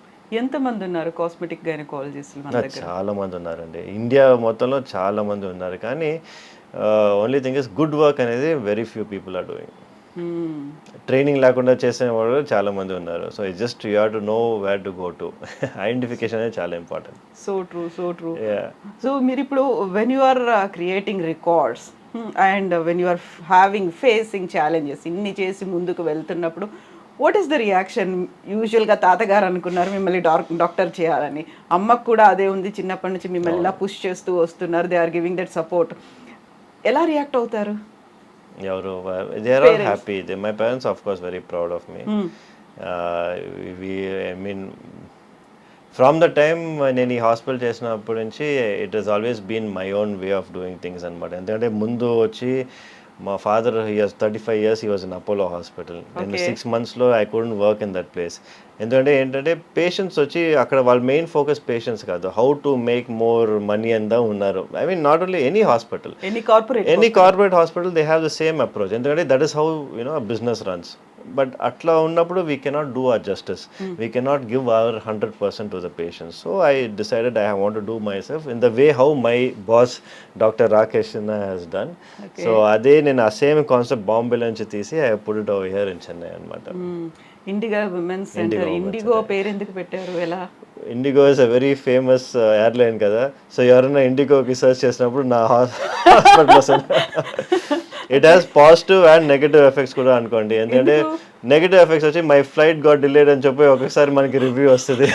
ఎంతమంది ఉన్నారు కాస్మెటిక్ గైనకాలజిస్టులు మన దగ్గర? చాలా మంది ఉన్నారండి, ఇండియా మొత్తంలో చాలా మంది ఉన్నారు. కానీ only thing is good work అనేది very few people are doing. Training లేకుండా చేసే వాళ్ళు చాలా మంది ఉన్నారు. So it just you have to know where to go to. Identification అనేది చాలా ఇంపార్టెంట్. So true. సో మీరు ఇప్పుడు when you are creating records and when you are having facing challenges ఇన్ని చేసి ముందుకు వెళ్తున్నప్పుడు వాట్ ఈస్ ద రియాక్షన్? యూజువల్గా తాతగారు అనుకున్నారు మిమ్మల్ని డాక్టర్ చేయాలని, అమ్మకు కూడా అదే ఉంది, చిన్నప్పటి నుంచి మిమ్మల్ని ఇలా పుష్ చేస్తూ వస్తున్నారు, they are giving that support. ఎలా రియాక్ట్ అవుతారు? ఎవరు they are all happy. My parents of course very proud of me. I mean from the time నేను ఈ హాస్పిటల్ చేసినప్పటి నుంచి it has always been my own way of doing things అనమాట. ఎందుకంటే ముందు వచ్చి మా father he was 35 years he was in Apollo Hospital. నేను 6 monthsలో I couldn't work in that place. ఎందుకంటే ఏంటంటే పేషెంట్స్ వచ్చి అక్కడ వాళ్ళ మెయిన్ ఫోకస్ పేషెంట్స్ కాదు, how to make more money అందా ఉన్నారు. I mean not only any hospital, any corporate hospital they have the same approach. ఎందుకంటే that is how you know business runs. But అట్లా ఉన్నప్పుడు we cannot do our justice, we cannot give our 100% to the patients. So I decided I want to do myself in the way how my boss doctor Rakesh Sinha has done. So అదే నేను ఆ సేమ్ కాన్సెప్ట్ బాంబేలో నుంచి తీసి I put it over here in Chennai అనమాట. IndiGo women's centre. ఇండిగో పేరు ఎందుకు పెట్టారు? ఎలా? IndiGo is a very famous airline కదా. సో ఎవరైనా ఇండిగోకి సర్చ్ చేసినప్పుడు నా హాస్పిటల్ వస్తుంది. It has positive and negative effects కూడా అనుకోండి. ఎందుకంటే నెగటివ్ ఎఫెక్ట్స్ వచ్చి మై ఫ్లైట్ గాట్ డిలేడ్ అని చెప్పి ఒకసారి మనకి రివ్యూ వస్తుంది.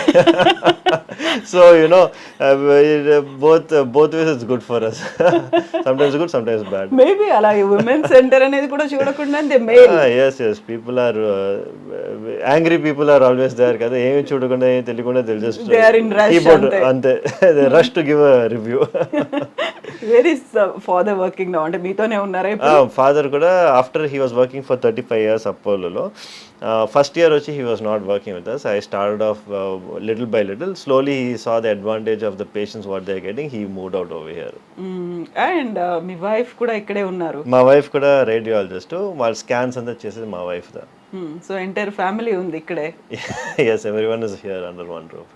So you know both ways it's good for us. Sometimes good, sometimes bad. Maybe అలాగే ఉమెన్ సెంటర్ అనేది కూడా చూడకుండా yes people are angry people are always there కదా. ఏమి చూడకుండా ఏమి తెలియకుండా they'll just keyboard అంతే they rush to give a review. Where is father working now? అంటే మీతోనే ఉన్నారా ఇప్పుడు? ఫాదర్ కూడా after he was working for 35 years అపోలోలో. ఫస్ట్ ఇయర్ వచ్చి he was not working with us. I started off little by little. Slowly he saw the advantage of the patients what they are getting. He moved out over here. And me wife కూడా ఇక్కడే ఉన్నారు? మా వైఫ్ కూడా రేడియాలజిస్ట్. వాళ్ళ స్కాన్స్ అంతా చేసేది మా వైఫ్ దా. సో ఎంటైర్ ఫ్యామిలీ ఉంది ఇక్కడే? yes everyone is here under one roof.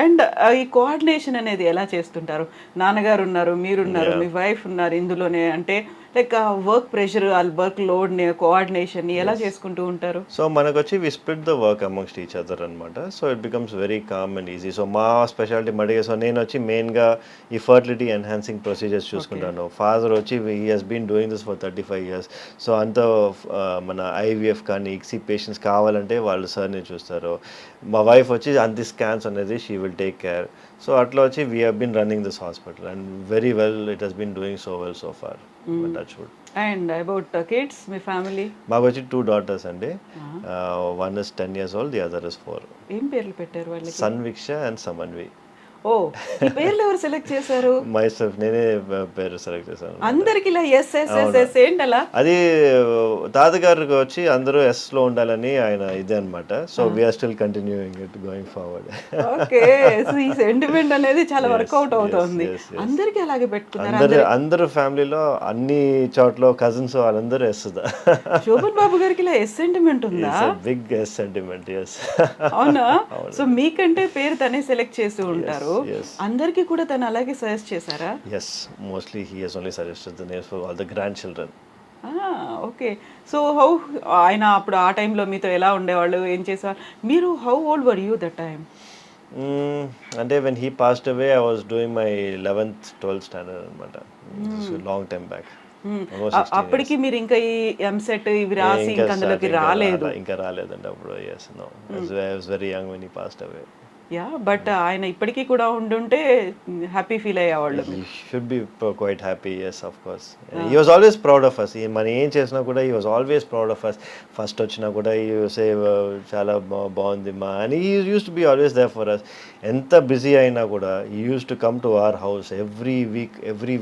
And ఈ కోఆర్డినేషన్ అనేది ఎలా చేస్తుంటారు? నాన్నగారు ఉన్నారు, మీరున్నారు, మీ వైఫ్ ఉన్నారు ఇందులోనే. అంటే like work pressure, workload coordination ఎలా చేసుకుంటూ ఉంటారు? సో మనకు వచ్చి we split the work amongst each other అనమాట. So it becomes very calm and easy. So మా స్పెషాలిటీ మడిగే, సో నేను వచ్చి మెయిన్గా ఈ ఫర్టిలిటీ ఎన్హాన్సింగ్ ప్రొసీజర్స్ చూసుకుంటాను. ఫాదర్ వచ్చి he has been doing this for 35 years. So అంత మన ఐవీఎఫ్ కానీ ఇక్సీ పేషెంట్స్ కావాలంటే వాళ్ళు సార్ని చూస్తారు. మా వైఫ్ వచ్చి అంతి స్కాన్స్ అనేది she will take care. So అట్లా వచ్చి we have been running this hospital and very well it has been doing so well so far. And about kids, మీ ఫ్యామిలీ? మాకు వచ్చి 2 daughters అండి. One is 10 years old, the other is 4. ఏం పేర్లు పెట్టారు వాళ్ళకి? సన్విక్ష అండ్ సమన్వి. ఓ, ఈ పేర్లు ఎవరు సెలెక్ట్ చేశారు? మై సెల్ఫ్, నేనే పేరు సెలెక్ట్ చేశాను. అందరికి ఇలా ఎస్ ఎస్ ఎస్ ఎస్ ఏంటి అలా? అది తాతగారికి వచ్చి అందరూ ఎస్ లో ఉండాలని ఆయన ఇదే అన్నమాట. So we are still continuing it going forward. Okay, so ఈ సెంటిమెంట్ అనేది చాలా వర్కౌట్ అవుతుంది. అందరికి అలాగే పెట్టుకున్నారు. అందరూ ఫ్యామిలీలో అన్ని చోట్ల కజిన్స్ వాళ్ళందరూ ఎస్. శోభన్ బాబు గారికి ఇలా ఎస్ సెంటిమెంట్ ఉందా? Big yes sentiment. ఎస్. అవునా? సో మీకంటే పేరు తనే సెలెక్ట్ చేసి ఉంటారు. అందరికి కూడా తను అలాగే సజెస్ట్ చేశారా? yes mostly he has only suggested the names for all the grandchildren. Okay. So how ఆయన అప్పుడు ఆ టైంలో మీతో ఎలా ఉండేవాళ్ళు, ఏం చేసేవాళ్ళు? మీరు how old were you that time? అంటే when he passed away I was doing my 11th 12th standard అనమాట. long time back. అప్పటికి మీరు ఇంకా ఈ ఎంసెట్ ఇవి రాసి ఇంకా అందులోకి రాలేదు? ఇంకా రాలేదండి అప్పుడు. yes no I was very young when he passed away. Yeah but ఆయన ఇప్పటికీ కూడా ఉండుంటే హ్యాపీ ఫీల్ అయ్యేవాళ్ళు. He should be quite happy, yes, of course. He was always proud of us. మనం ఏం చేసినా కూడా he was always proud of us. First వచ్చినా కూడా he would say చాలా బాగుంది మా అని he used to be always there for us. ఎంత బిజీ అయినా కూడా he used to come to our house every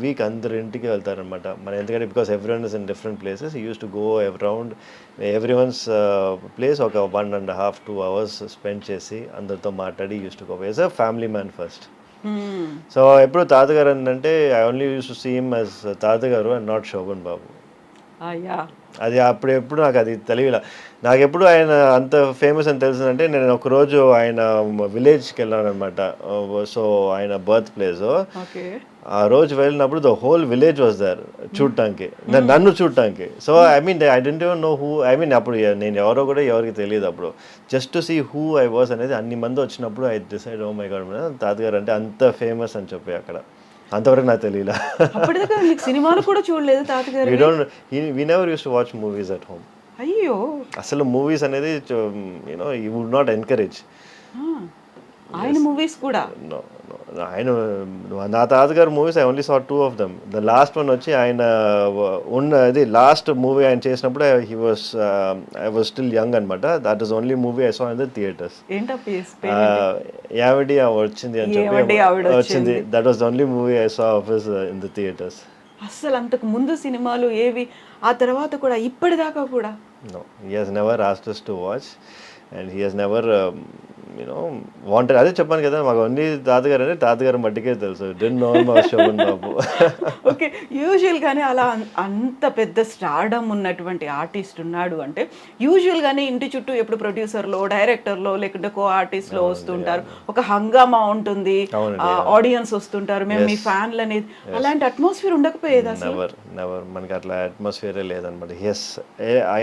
week అందరి ఇంటికి వెళ్తారనమాట. మన ఎందుకంటే because everyone is in different places he used to go around everyone's place ఒక 1.5-2 hours స్పెండ్ చేసి అందరితో మాట్లాడి used to go as a family man first. So ఎప్పుడు తాతగారు అంటే I only use to see him as తాతగారు and not Sobhan Babu. Yeah అది అప్పుడు ఎప్పుడు నాకు అది తెలియలే. నాకు ఎప్పుడు ఆయన అంత ఫేమస్ అని తెలిసిందంటే నేను ఒకరోజు ఆయన విలేజ్కి వెళ్ళాను అనమాట. సో ఆయన బర్త్ ప్లేస్. ఓకే ఆ రోజు వెళ్ళినప్పుడు the whole village was there చూడటానికి, నన్ను చూడటానికి. So I mean I don't even know who, I mean అప్పుడు నేను ఎవరో కూడా ఎవరికి తెలియదు అప్పుడు. Just to see who I was అనేది అన్ని మంది వచ్చినప్పుడు I decide oh my god తాతగారు అంటే అంత ఫేమస్ అని చెప్పి అక్కడ. అంతవరకు నాకు తెలియలా. అప్పటిదాకా మీకు సినిమాలు కూడా చూడలేదు తాతగారు? We never use to watch movies at home. అయ్యో అసలు మూవీస్ అనేది you know you would not encourage. ఆయన మూవీస్ కూడా ఆయన నా తాతగారు movies I only saw 2 of them. The last one వచ్చి ఆయన ఉన్నది లాస్ట్ మూవీ ఆయన చేసినప్పుడు ఐ వాజ్ స్టిల్ యంగ్ అనమాట. That is only movie I saw in the theatres. యావడి వచ్చింది అని చెప్పి వచ్చింది. That was the only movie I saw of his in the theatres. అసలు అంతకు ముందు సినిమాలు ఏవి, ఆ తర్వాత కూడా ఇప్పటిదాకా కూడా? No, he has never asked us to watch and he has never wanted. అదే చెప్పాను కదా, మాకు అన్ని తాతగారు అంటే తాతగారు మట్టికే తెలుసు. డెంట్ నో మా శోభన్ బాబు. ఓకే యూజువల్గానే అలా అంత పెద్ద స్టార్డమ్ ఉన్నటువంటి ఆర్టిస్ట్ ఉన్నాడు అంటే యూజువల్గానే ఇంటి చుట్టూ ఎప్పుడు ప్రొడ్యూసర్లో డైరెక్టర్లో లేకుంటే కో ఆర్టిస్ట్లో వస్తుంటారు, ఒక హంగామా ఉంటుంది, ఆడియన్స్ వస్తుంటారు, మేము మీ ఫ్యాన్లు అనేది. అలాంటి అట్మాస్ఫియర్ ఉండకపోయేది అసలు? నెవర్ మనకి అట్లా అట్మాస్ఫియరే లేదనమాట. ఎస్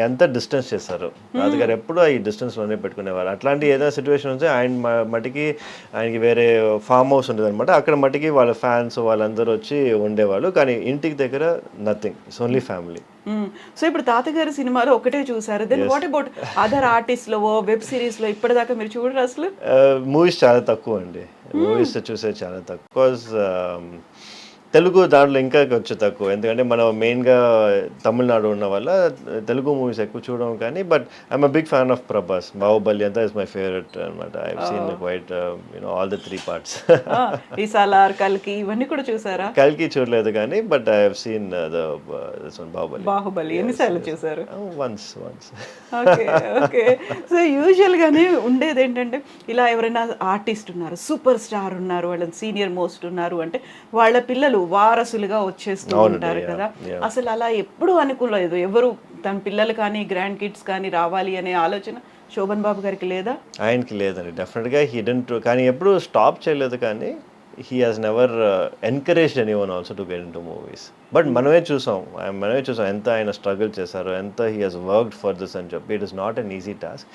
అంతా డిస్టెన్స్ చేస్తారు. తాతగారు ఎప్పుడు ఈ డిస్టెన్స్లోనే పెట్టుకునేవారు. అట్లాంటి ఏదైనా సిచ్యువేషన్ వస్తే ఆయన మటుకి ఆయనకి వేరే ఫామ్ హౌస్ ఉంటుంది అనమాట. అక్కడ మటుకి వాళ్ళ ఫ్యాన్స్ వాళ్ళందరూ వచ్చి ఉండేవాళ్ళు. కానీ ఇంటికి దగ్గర nothing, it's only family. So ఇప్పుడు తాతగారి సినిమాలో ఒకటే చూసారు, దెన్ వాట్ అబౌట్ అదర్ ఆర్టిస్ట్లో వెబ్ సిరీస్లో ఇప్పటిదాకా మీరు చూడరు అసలు? మూవీస్ చాలా తక్కువ అండి. మూవీస్ చూసేది చాలా తక్కువ. తెలుగు దాంట్లో ఇంకా కొంచెం తక్కువ, ఎందుకంటే మనం మెయిన్గా తమిళనాడు ఉన్న వల్ల తెలుగు మూవీస్ ఎక్కువ చూడడం. కానీ but I'm a big fan of Prabhas. Baahubali అంతా ఇస్ మై ఫేవరెట్ అనమాట. I have seen quite all the 3 parts. ఈ సాలార్, కల్కి ఇవన్నీ కూడా చూసారా? కల్కి చూడలేదు కానీ but I have seen the Baahubali. ఎన్నిసార్లు చూసారు? వన్స్. Okay okay. సో యూజువల్గానే ఉండేది ఏంటంటే ఇలా ఎవరైనా ఆర్టిస్ట్ ఉన్నారు, సూపర్ స్టార్ ఉన్నారు, వాళ్ళని సీనియర్ మోస్ట్ ఉన్నారు అంటే వాళ్ళ పిల్లలు వారసులుగా వచ్చేస్తూ ఉంటారు కదా. అసలు అలా ఎప్పుడు అనుకోలేదు ఎవరు తన పిల్లలు కానీ గ్రాండ్ కిడ్స్ కానీ రావాలి అనే ఆలోచన శోభన్ బాబు గారికి లేదా? ఆయనకి లేదండి, డెఫినెట్గా హీ డెంట్. కానీ ఎప్పుడు స్టాప్ చేయలేదు. కానీ he has never encouraged anyone also to get into movies. But మనమే చూసాం ఎంత ఆయన స్ట్రగుల్ చేశారో, ఎంత he has worked for this అని చెప్పి. It is not an easy task.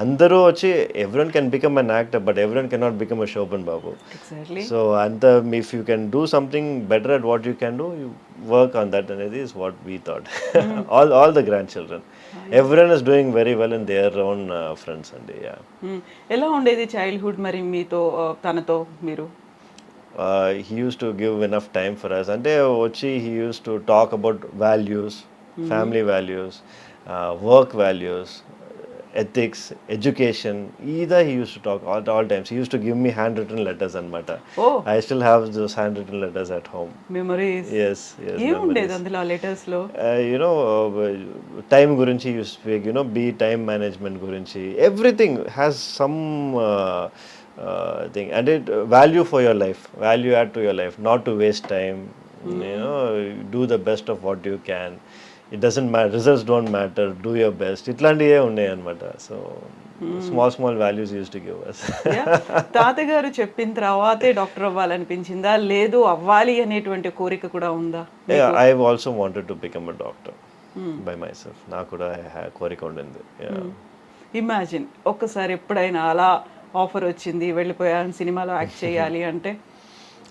అందరూ వచ్చి everyone can become an actor but everyone can not become a Sobhan Babu. So అంత if you can do something better at what you can do, you work on that అనేది is what we thought. All the grand children, everyone is doing very well in their own friends అండి. ఎలా ఉండేది చైల్డ్హుడ్ మరి మీతో, తనతో మీరు? He used to give enough time for us. అంటే వచ్చి he used to talk about values, family values, work values, ethics, education. Either he used to talk all times. He used to give me handwritten letters anamata. Oh, I still have those handwritten letters at home. Memories. Yes. ఏం ఉండేది అందులో లెటర్స్ లో? Time గురించి you speak, be time management గురించి. Everything has some thing, and it value for your life, value add to your life, not to waste time. Do the best of what you can. It doesn't matter, results don't matter, do your best. ఇట్లాంటివే ఉన్నాయి అనమాట. So small values use to give us. తాతగారు చెప్పిన తర్వాతే డాక్టర్ అవ్వాలనిపించిందా, లేదు అవ్వాలి అనేటువంటి కోరిక కూడా ఉందా? I also wanted to become a doctor by my self. నాకు కూడా కోరిక ఉండింది. ఇమాజిన్ ఒక్కసారి ఎప్పుడైనా అలా ఆఫర్ వచ్చింది వెళ్ళిపోయాను సినిమాలో యాక్ట్ చేయాలి అంటే?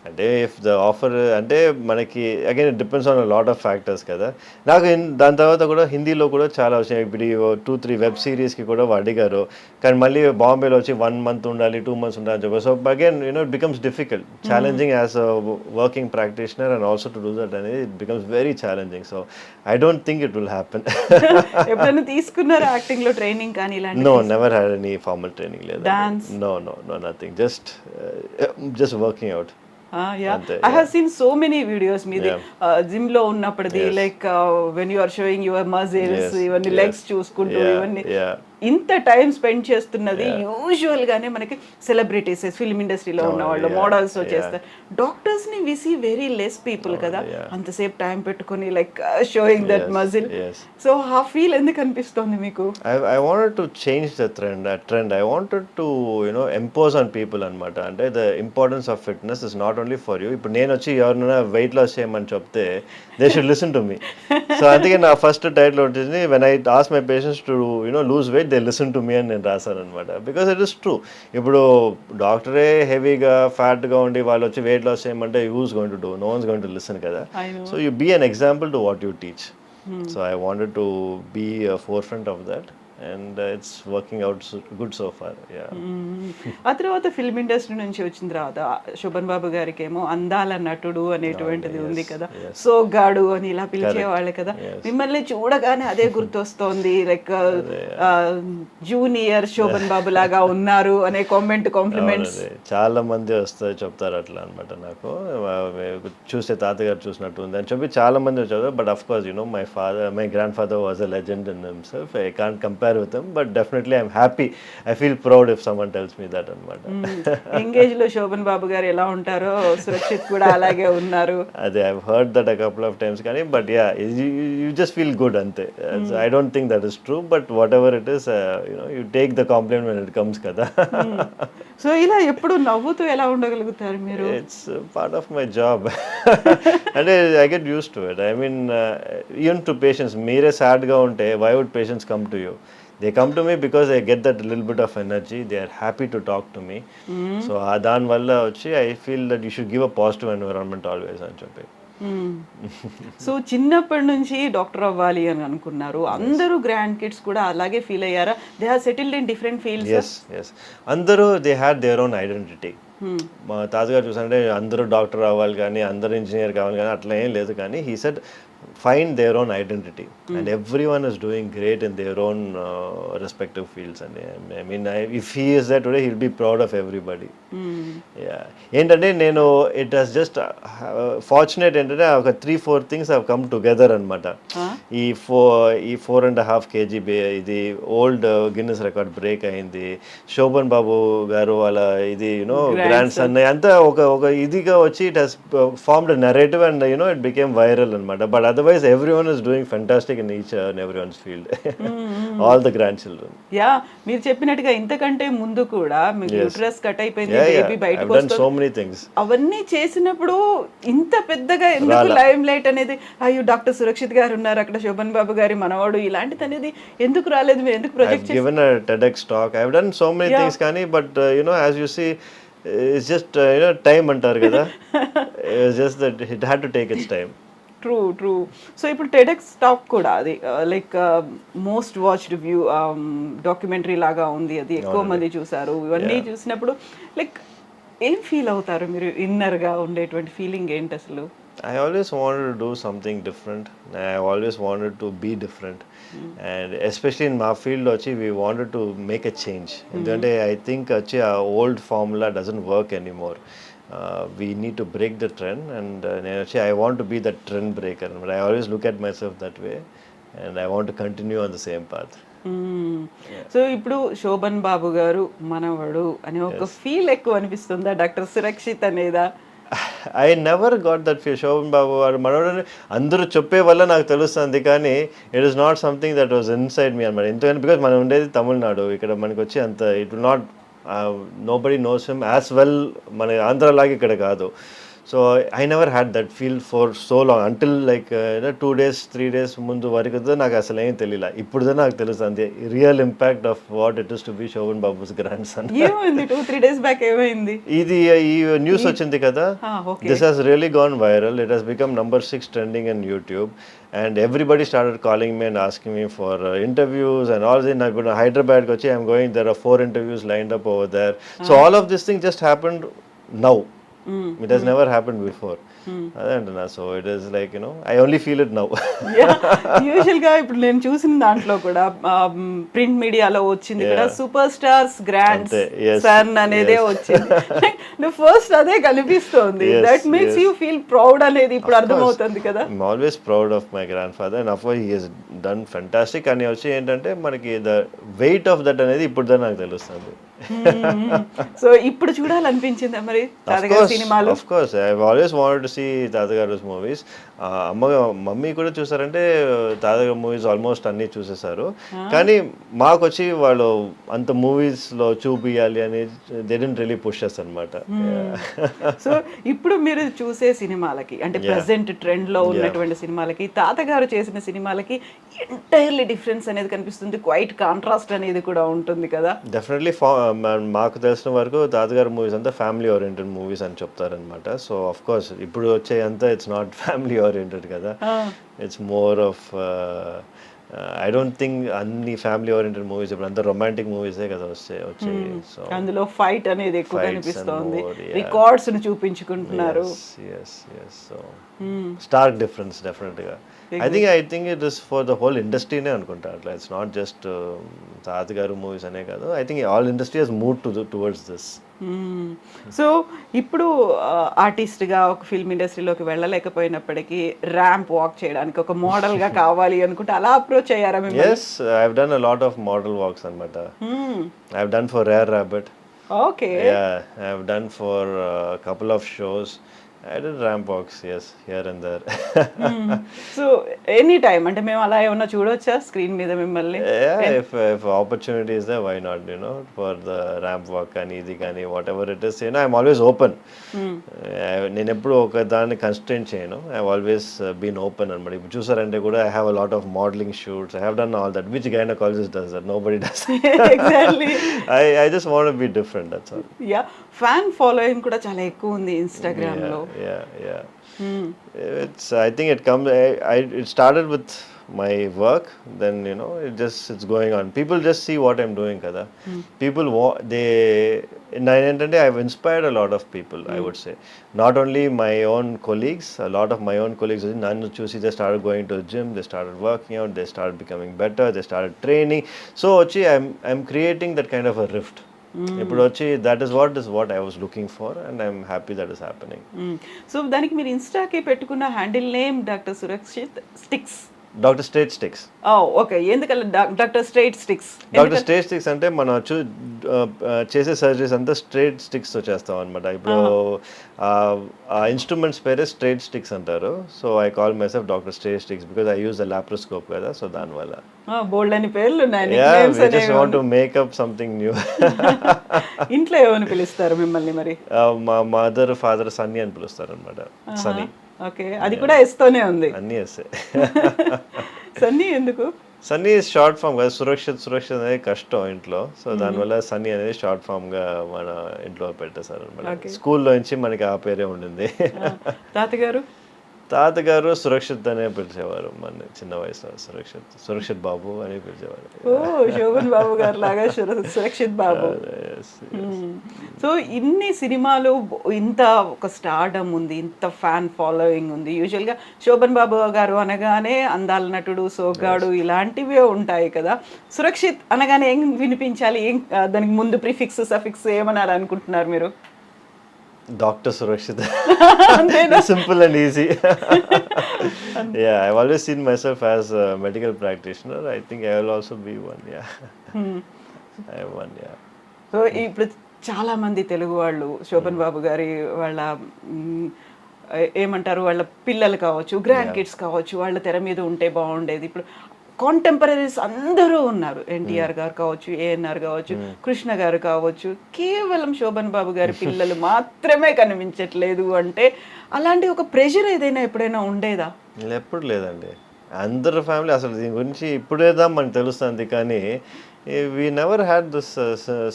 అంటే ఇఫ్ ద ఆఫర్ అంటే మనకి again it depends on lot of factors కదా. నాకు దాని తర్వాత కూడా హిందీలో కూడా చాలా వచ్చినాయి. ఇప్పుడు 2-3 వెబ్ సిరీస్కి కూడా అడిగారు, కానీ మళ్ళీ బాంబేలో వచ్చి 1 month ఉండాలి, 2 months ఉండాలి అని చెప్పి. So again it becomes difficult, challenging as a working practitioner and also to do that అనేది it becomes very challenging. So I don't think it will happen. ఎప్పుడైనా తీసుకున్నారా యాక్టింగ్ లో ట్రైనింగ్ కానీ ఇలాంటి? No, never had any formal training లేదు. Dance? No nothing, just working out. I have seen so many videos మీది జిమ్ లో ఉన్నప్పటిది, like when you are showing your muscles, ఇవన్నీ లెగ్స్ చూసుకుంటూ ఇవన్నీ ఇంత టైం స్పెండ్ చేస్తున్నది యూజువల్ గానే మనకి సెలబ్రిటీస్, ఫిల్మ్ ఇండస్ట్రీలో ఉన్న వాళ్ళు, మోడల్స్ చేస్తారు. డాక్టర్స్ ని we see very less people కదా అంతసేపు టైం పెట్టుకొని like showing that muscle. So ఆ ఫీల్ ఎందుకు అనిపిస్తుంది మీకు? I wanted to change the trend. I wanted to impose on people అనమాట. అంటే the importance of fitness is not only for you. ఇప్పుడు నేను వచ్చి ఎవరినైనా వెయిట్ లాస్ చేయమని చెప్తే they should listen to me. So అందుకే నా ఫస్ట్ టైటిల్ వచ్చింది, when I ask my patients to lose weight, they listen to me అని నేను రాశాను అనమాట. Because it is true. ఇప్పుడు డాక్టరే హెవీగా ఫ్యాట్గా ఉండి వాళ్ళు వచ్చి వెయిట్ లాస్ చేయమంటే who's going to do? No one's going to listen కదా. So you be an example to what you teach. So I wanted to be a forefront of that. And it's working out good so far. ఆ తర్వాత ఫిల్మ్ ఇండస్ట్రీ నుంచి వచ్చిన తర్వాత శోభన్ బాబు గారికి ఏమో అందాల నటుడు అనేటువంటిది ఉంది కదా, సోగ్గాడు అని ఇలా పిలిచేవాళ్ళు కదా. మిమ్మల్ని చూడగానే అదే గుర్తొస్తోంది, లైక్ జూనియర్ శోభన్ బాబు లాగా ఉన్నారు అనే కాంప్లిమెంట్స్ చాలా మంది వస్తారు, చెప్తారు అట్లా అనమాట. నాకు చూస్తే తాతగారు చూసినట్టు ఉంది అని చెప్పి చాలా మంది వచ్చారు. But of course my grandfather was a legend in himself. I can't compare with him, but definitely I'm happy. I feel proud if someone tells me that అనమాట. ఎంగేజ్ లో శోభన్ బాబు గారు ఎలా ఉంటారో సురక్షిత్ కూడా అలాగే ఉన్నారు. అదే I've heard that a couple of times కానీ, but yeah, you just feel good అంతే. I don't think that is true, but whatever it is, you take the compliment when it comes కదా. సో ఇలా ఎప్పుడు నవ్వుతూ ఎలా ఉండగలుగుతారు మీరు? It's part of my job. అంటే I get used to it. I mean, even to patients, మీరే సాడ్గా ఉంటే why would patients come to you? They come to me because they get that little bit of energy. They are happy to talk to me. So దాని వల్ల వచ్చి I feel that you should give a positive environment always అని చెప్పి. సో చిన్నప్పటి నుంచి డాక్టర్ అవ్వాలి అని అనుకున్నారు. అందరూ గ్రాండ్ కిడ్స్ కూడా అలాగే ఫీల్ అయ్యారా? They have settled in different fields. yes అందరూ they had their own identity. మా తాతగారు చూసారంటే అందరూ డాక్టర్ అవ్వాలి కానీ, అందరూ ఇంజనీర్ కావాలి కానీ అట్లా ఏం లేదు. కానీ he said find their own identity, and everyone is doing great in their own respective fields. And I mean, if he is there today, he'll be proud of everybody. ఏంటంటే నేను ఇట్ హస్ జస్ట్ ఫార్చునేట్ ఏంటంటే ఒక 3-4 థింగ్స్ హావ్ కమ్ టుగెదర్ అనమాట. ఈ 4.5 kg ఇది ఓల్డ్ గిన్నెస్ రికార్డ్ బ్రేక్ అయింది. శోభన్ బాబు గారు వాళ్ళ ఇది గ్రాండ్ సన్ అంతా ఒక ఇదిగా వచ్చి it has formed narrative and it became viral అనమాట. But otherwise everyone is doing fantastic in each and everyone's field. All the grandchildren. మీరు చెప్పినట్టుగా ఇంతకంటే ముందు కూడా మీకు యూట్రస్ కట్ అయిపోయింది, బేబీ బయటకు వస్తుంది, so many things. అవన్నీ చేసినప్పుడు ఇంత పెద్దగా ఎందుకు లైమ్ లైట్ అనేది, అయ్యో డాక్టర్ సురక్షిత్ గారు ఉన్నారు అక్కడ, శోభన్ బాబు గారి మనవాడు, ఇలాంటిది అనేది ఎందుకు రాలేదు? మీరు ఎందుకు ప్రొజెక్ట్ చేశారు? I've given a TEDx talk. I've done so many things కానీ, but as you see, it's just time అంటారు కదా. It's just that it had to take its time. True. So ఇప్పుడు టెడెక్స్ టాక్ కూడా అది like most watched view documentary లాగా ఉంది, అది ఎక్కువ మంది చూసారు. ఇవన్నీ చూసినప్పుడు లైక్ ఏం ఫీల్ అవుతారు మీరు? ఇన్నర్గా ఉండేటువంటి ఫీలింగ్ ఏంటి అసలు? I always wanted to do something different. I always wanted to be different. And especially in my field వచ్చి we wanted to make a change. ఎందుకంటే I think వచ్చి ఆ old formula doesn't work anymore. We need to break the trend, and I want to be that trend breaker. But I always look at myself that way, and I want to continue on the same path. So ఇప్పుడు శోభన్ బాబు గారు మనవడు అనే ఒక ఫీల్ ఎక్కువ అనిపిస్తుందా డాక్టర్ సురక్షిత్ అనేదా? I never got that feel. Sobhan Babu గారు మనవడు అందరూ చెప్పే వల్ల నాకు తెలుస్తుంది, కానీ it is not something that was inside me అనమాట. ఎందుకంటే బికాజ్ మనం ఉండేది తమిళనాడు, ఇక్కడ మనకి వచ్చి అంత it will not nobody knows him as well మన ఆంధ్రలాగా ఇక్కడ కాదు. So I never had that feel for so long until like 2 days 3 days ముందు వరకు నాకు అసలు ఏం తెలియదు. ఇప్పుడు నాకు తెలుస్తుంది real impact of what it is to be Sobhan Babu's grandson. ఏమైంది 2-3 days బ్యాక్ ఏమైంది? ఇది ఈ న్యూస్ వచ్చింది కదా, this has really gone viral. It has become number 6 trending in YouTube and everybody started calling me and asking me for interviews and all this. Nagu Hyderabad kochi I'm going, there are 4 interviews lined up over there. So all of this thing just happened now. It has never happened before. అదేంటన్నా, so it is like I only feel it now. యూజువల్గా ఇప్పుడు నేను చూసిన దాంట్లో కూడా ప్రింట్ మీడియాలో వచ్చింది కూడా సూపర్ స్టార్స్ గ్రాండ్ సన్ అనేదే వచ్చింది. ఫస్ట్ అదే కనిపిస్తోంది. That makes you feel proud అనేది ఇప్పుడు అర్థమవుతుంది కదా. I'm always proud of my grand father and of he has done fantastic. అని వచ్చి ఏంటంటే మనకి ద వెయిట్ ఆఫ్ దట్ అనేది ఇప్పుడు నాకు తెలుస్తుంది. సో ఇప్పుడు చూడాలనిపించిందా మరి తాతగారి సినిమాలు? Of course I always wanted to see తాతగారు మూవీస్. మమ్మీ కూడా చూసారంటే తాతగారు మూవీస్ ఆల్మోస్ట్ అన్ని చూసేసారు. కానీ మాకు వచ్చి వాళ్ళు అంత మూవీస్ లో చూపియాలి అని they didn't really push us అన్నమాట. సో ఇప్పుడు మీరు చూసే సినిమాలకి అంటే ప్రెసెంట్ ట్రెండ్ లో ఉన్నటువంటి సినిమాలకి తాతగారు చేసిన సినిమాలకి ఎంటైర్లీ డిఫరెన్స్ అనేది కనిపిస్తుంది. క్వైట్ కాంట్రాస్ట్ అనేది కూడా ఉంటుంది కదా. డెఫినెట్లీ మాకు తెలిసిన వరకు తాతగారు మూవీస్ అంతా ఫ్యామిలీ ఓరియంటెడ్ మూవీస్ అని చెప్తారనమాట. సో ఆఫ్ కోర్స్ ఇప్పుడు వచ్చే అంతా ఇట్స్ నాట్ ఫ్యామిలీ ఓరియంటెడ్ కదా, it's more of I don't think అన్ని ఫ్యామిలీ ఓరియంటెడ్ మూవీస్ ఇప్పుడు అంతా రొమాంటిక్ మూవీసే కదా వచ్చాయి. సో అందులో ఫైట్ అనేది ఎక్కువ కనిపిస్తుంది, రికార్డ్స్ ని చూపించుకుంటున్నారు. సో స్టార్క్ డిఫరెన్స్ డెఫినెట్ గా. I think it is for the whole ఇండస్ట్రీనే అనుకుంటా. అట్లా ఇట్స్ నాట్ జస్ట్ తాతగారు మూవీస్ అనే కాదు. I think all industry has move towards this. So ఇప్పుడు ఆర్టిస్ట్గా ఒక ఫిల్మ్ ఇండస్ట్రీలోకి వెళ్ళలేకపోయినప్పటికీ ర్యాంప్ వాక్ చేయడానికి ఒక మోడల్గా కావాలి అనుకుంటే అలా అప్రోచ్ అయ్యారా మీరు? Yes, I've done a lot of model walks అన్నమాట. I've done for Rare Rabbit. Okay. Yeah, I've done for a couple of shows. I did ramp walks, yes, here and there. So any time అంటే మేము అలా ఏమన్నా చూడొచ్చా స్క్రీన్ మీద మిమ్మల్ని? Yeah, if opportunity is there, why not, for the ramp walk కానీ ఇది కానీ whatever it is, I'm always open. నేను ఎప్పుడు ఒక దాన్ని కన్స్ట్రెయిన్ చేయను. I've always been open అన్నమాట. ఇప్పుడు చూసారంటే కూడా I have a lot of modeling shoots. I have done all that. Which gynecologist does that? Nobody does. Exactly. I just want to be different, that's all. Yeah, fan following కూడా చాలా ఎక్కువ ఉంది Instagram లో. Yeah. I think it comes. It started with my work. Then it's going on. People just see what I'm doing, kada. People I've inspired a lot of people. I would say not only my own colleagues. A lot of my own colleagues. Nannu chusi they started going to the gym. They started working out. They started becoming better. They started training. So I'm creating that kind of a rift. ఇప్పుడు వచ్చి that is what I was looking for and I'm happy that is happening. So దానికి మీరు ఇన్స్టాకి పెట్టుకున్న handle name doctor Surakshit sticks. Doctor straight sticks. Okay, ఎందుకలా doctor straight sticks? Doctor straight sticks అంటే మనం చేసే సర్జరీస్ అంతా స్ట్రైట్ స్టిక్స్ తో చేస్తాం అనమాట. ఇప్పుడు ఆ ఇన్స్ట్రుమెంట్స్ పేరే స్ట్రైట్ స్టిక్స్ అంటారు. So I call my self doctor straight sticks because I use the laparoscope కదా. సో దానివల్ల బోల్డ్ అని పేర్లు ఉన్నాయి. To make up something new. ఇంట్లో ఏమని పిలుస్తారు మిమ్మల్ని మరి? మా మదర్ ఫాదర్ సన్నీ అని పిలుస్తారు అనమాట. సన్నీ. ఓకే, అది కూడా ఎస్తోనే ఉంది. అన్నీ ఎస్సే. సన్నీ ఎందుకు? సన్నీ షార్ట్ ఫామ్ కదా. సురక్షిత్ అనేది కష్టం ఇంట్లో. సో దానివల్ల సన్నీ అనేది షార్ట్ ఫామ్ గా మన ఇంట్లో పెట్టేశారు అనమాట. స్కూల్లో నుంచి మనకి ఆ పేరే ఉండింది. తాతగారు సురక్షిత్ అనే పిలిచేవారు మన చిన్న వయసులో. సురక్షిత్ బాబు అని పిలిచేవారు. శోభన్ బాబు గారు లాగా సురక్షిత్ బాబు. సో ఇన్ని సినిమాలు, ఇంత ఒక స్టార్డమ్ ఉంది, ఇంత ఫ్యాన్ ఫాలోయింగ్ ఉంది. యూజువల్గా శోభన్ బాబు గారు అనగానే అందాల నటుడు, సోగ్గాడు ఇలాంటివే ఉంటాయి కదా. సురక్షిత్ అనగానే ఏం వినిపించాలి? ఏం దానికి ముందు ప్రిఫిక్స్ సఫిక్స్ ఏమనాలి అనుకుంటున్నారు మీరు? Dr. Surakshit. Simple and easy. Yeah, I've always seen myself as a medical practitioner. I think I will also be one. Yeah. I am one. Yeah. So ఇప్పుడు చాలా మంది తెలుగు వాళ్ళు శోభన్ బాబు గారి వాళ్ళ ఏమంటారు, వాళ్ళ పిల్లలు కావచ్చు, గ్రాండ్ కిడ్స్ కావచ్చు, వాళ్ళ తెర మీద ఉంటే బాగుండేది. ఇప్పుడు కాంటెంపరీస్ అందరూ ఉన్నారు. ఎన్టీఆర్ గారు కావచ్చు, ఏఎన్ఆర్ కావచ్చు, కృష్ణ గారు కావచ్చు. కేవలం శోభన్ బాబు గారి పిల్లలు మాత్రమే కనిపించట్లేదు అంటే అలాంటి ఒక ప్రెషర్ ఏదైనా ఎప్పుడైనా ఉండేదా? ఎప్పుడు లేదండి. అందరి ఫ్యామిలీ అసలు దీని గురించి ఇప్పుడేదా మనకు తెలుస్తుంది, కానీ we never had this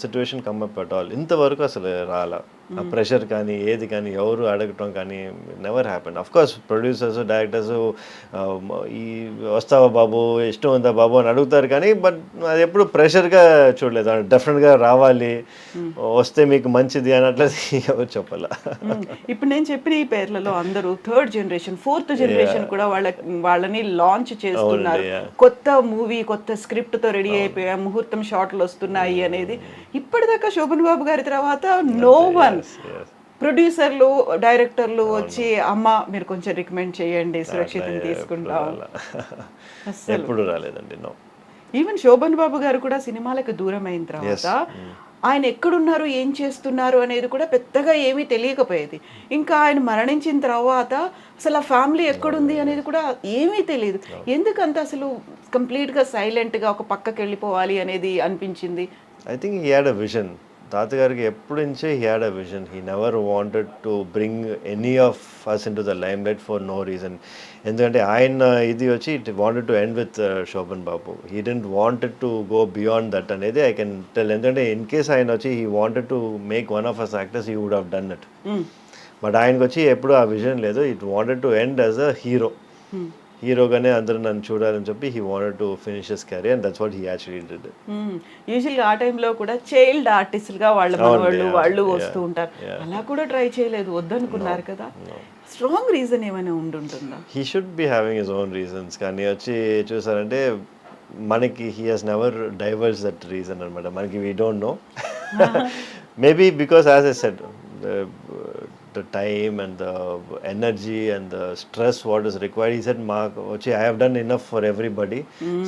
situation come up at all. ఇంతవరకు అసలు రాలా ఆ ప్రెషర్ కానీ ఏది కానీ ఎవరు అడగటం కానీ never happen. Of course producers directors ఈ వస్తావా బాబు, ఇష్టం ఉందా బాబు అని అడుగుతారు, కానీ బట్ అది ఎప్పుడు ప్రెషర్గా చూడలేదు. డెఫినెట్గా రావాలి, వస్తే మీకు మంచిది అన్నట్లయితే ఎవరు చెప్పాలా. ఇప్పుడు నేను చెప్పిన ఈ పేర్లలో అందరూ థర్డ్ జనరేషన్, ఫోర్త్ జనరేషన్ కూడా వాళ్ళని లాంచ్ చేస్తున్నారు. కొత్త మూవీ, కొత్త స్క్రిప్ట్ తో రెడీ అయిపోయా, ముహూర్తం షాట్లు వస్తున్నాయి అనేది. ఇప్పటిదాకా శోభన్ బాబు గారి తర్వాత నో వన్ ప్రొడ్యూసర్లు, డైరెక్టర్లు వచ్చి అమ్మ మీరు కొంచెం రికమెండ్ చేయండి, సురక్షితం తీసుకుంటాం, ఎప్పుడు రాలేదండి. నో. ఈవెన్ శోభన్ బాబు గారు కూడా సినిమాలకు దూరం అయిన తర్వాత ఆయన ఎక్కడున్నారు, ఏం చేస్తున్నారు అనేది కూడా పెద్దగా ఏమీ తెలియకపోయేది. ఇంకా ఆయన మరణించిన తర్వాత అసలు ఆ ఫ్యామిలీ ఎక్కడుంది అనేది కూడా ఏమీ తెలియదు. ఎందుకంత అసలు కంప్లీట్గా సైలెంట్గా ఒక పక్కకి వెళ్ళిపోవాలి అనేది అనిపించింది? I think he had a vision. తాతగారికి ఎప్పటి నుంచే he had a vision. He never wanted to bring any of us into the limelight for no reason. ఎందుకంటే ఆయన ఇది వచ్చి it wanted to end with Sobhan Babu. He didn't wanted to go beyond that అనేది ఐ కెన్ టెల్. ఎందుకంటే ఇన్ కేస్ ఆయన వచ్చి he wanted to make one of us actors, he would have done it. But ఆయనకు వచ్చి ఎప్పుడు ఆ విజన్ లేదు. It wanted to end as a hero. హీరోగానే అందరూ నన్ను చూడాలని చెప్పి he wanted to finish his career and that's what he actually did. యూజువల్గా ఆ టైంలో కూడా చైల్డ్ ఆర్టిస్ట్గా వాళ్ళు వస్తూ ఉంటారు. అలా కూడా ట్రై చేయలేదు, వద్దనుకున్నారు కదా. స్ట్రాంగ్ రీజన్ ఏమైనా ఉంటుందా? He should be having his own reasons. కానీ వచ్చి చూసారంటే మనకి he has never divorce that reason అనమాట. మనకి we don't know. Maybe because as I said the time and the energy and the stress what is required, he said I have done enough for everybody,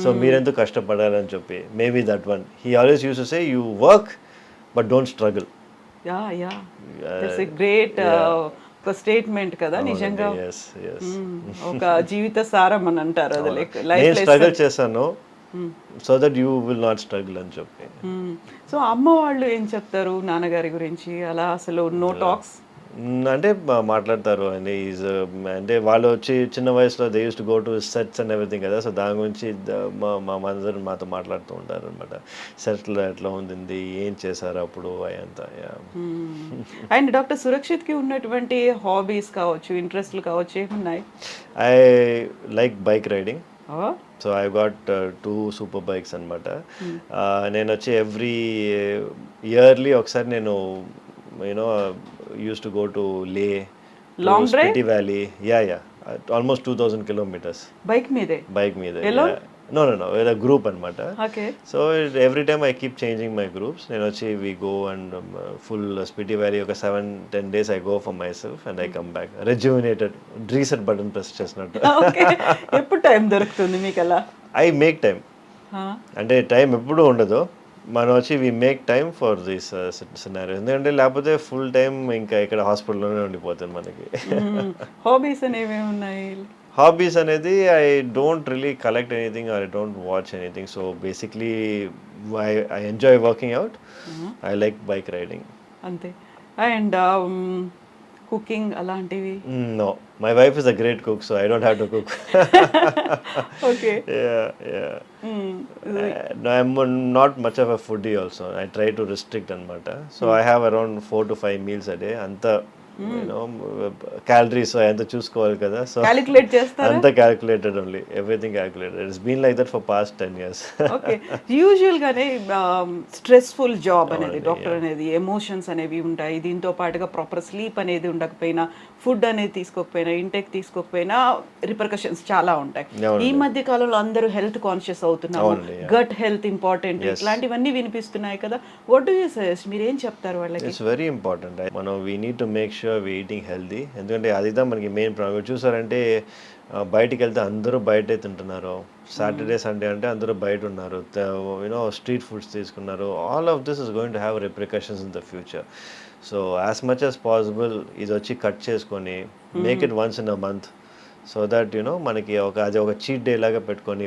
so meerendu kashtapadalani cheppi. Maybe that one he always used to say, you work but don't struggle. Yeah that's a great ఒక స్టేట్మెంట్ కదా. నిజంగా ఒక జీవిత సారం అని అంటారు. అది లైక్ నేను స్ట్రగుల్ చేశాను so that you will not struggle అని చెప్పి. సో అమ్మ వాళ్ళు ఏం చెప్తారు నాన్నగారి గురించి? అలా అసలు నో టాక్స్ అంటే మాట్లాడతారు అండి. ఈజ్ అంటే వాళ్ళు వచ్చి చిన్న వయసులో they use to go to sets and everything కదా. సో దాని గురించి మా మదర్ మాతో మాట్లాడుతూ ఉంటారు అనమాట. సెట్లో ఎట్లా ఉంది, ఏం చేశారు అప్పుడు అయంతా. అండ్ డాక్టర్ సురక్షిత్కి ఉన్నటువంటి హాబీస్ కావచ్చు, ఇంట్రెస్ట్లు కావచ్చు, ఏమున్నాయి? I like bike riding. So I got 2 super bikes అనమాట. నేను వచ్చి ఎవ్రీ ఇయర్లీ ఒకసారి నేను you know used to go to Leh, long drive, Spiti Valley. Yeah, almost 2000 kilometers. Bike meede? Yeah. No, with a group anamata. Okay. So every time I keep changing my groups. Nenu vachi we go and full Spiti Valley oka 7-10 days I go for myself and I come back rejuvenated, reset button press chesnattu. Okay. eppudu time dorukutundi meeku ala? I make time. అంటే టైం ఎప్పుడు ఉండదు. మనం వచ్చి we make time for this scenario. ఎందుకంటే లేకపోతే ఫుల్ టైం ఇంకా ఇక్కడ హాస్పిటల్లోనే ఉండిపోతుంది మనకి. హాబీస్ అనేవి ఉన్నాయి? హాబీస్ అనేది I don't really collect anything or I don't watch anything. So basically I enjoy working out. I like bike riding అంతే. అండ్ కుకింగ్ అలాంటివి? No, my wife is a great cook, so I don't have to cook. Okay. Yeah. No, I'm not much of a foodie also. I try to restrict anamata. So I have around 4 to 5 meals a day. Anta calories అంతా చూసుకోవాలి కదా. సో క్యాలిక్యులేట్ చేస్తారా? అంతా calculated only, everything calculated. It's been like that for past 10 years. Okay. Usual గానే స్ట్రెస్ఫుల్ జాబ్ అనేది, డాక్టర్ అనేది ఎమోషన్స్ అనేవి ఉంటాయి. దీంతో పాటుగా ప్రాపర్ స్లీప్ అనేది ఉండకపోయినా, ఫుడ్ అనేది తీసుకోకపోయినా, ఇంటెక్ తీసుకోకపోయినా రిపర్కషన్స్ చాలా ఉంటాయి. ఈ మధ్య కాలంలో అందరూ హెల్త్ కాన్షియస్ అవుతున్నారు. గట్ హెల్త్ ఇంపార్టెంట్, ఇట్లాంటివన్నీ వినిపిస్తున్నాయి కదా. What do you suggest? మీరు ఏం చెప్తారు వాళ్ళకి? It's very important. మనం we need to make sure we eating healthy. ఎందుకంటే అదిదా మనకి మెయిన్ ప్రాబ్లం. చూసారంటే బయటికి వెళ్తే అందరూ బయటే తింటున్నారు. సాటర్డే సండే అంటే అందరూ బయట ఉన్నారు, స్ట్రీట్ ఫుడ్స్ తీసుకున్నారు. All of this is going to have repercussions in the future. So as much as possible ఇది వచ్చి కట్ చేసుకొని make it once in a month. So that మనకి అది ఒక చీట్ డే లాగా పెట్టుకొని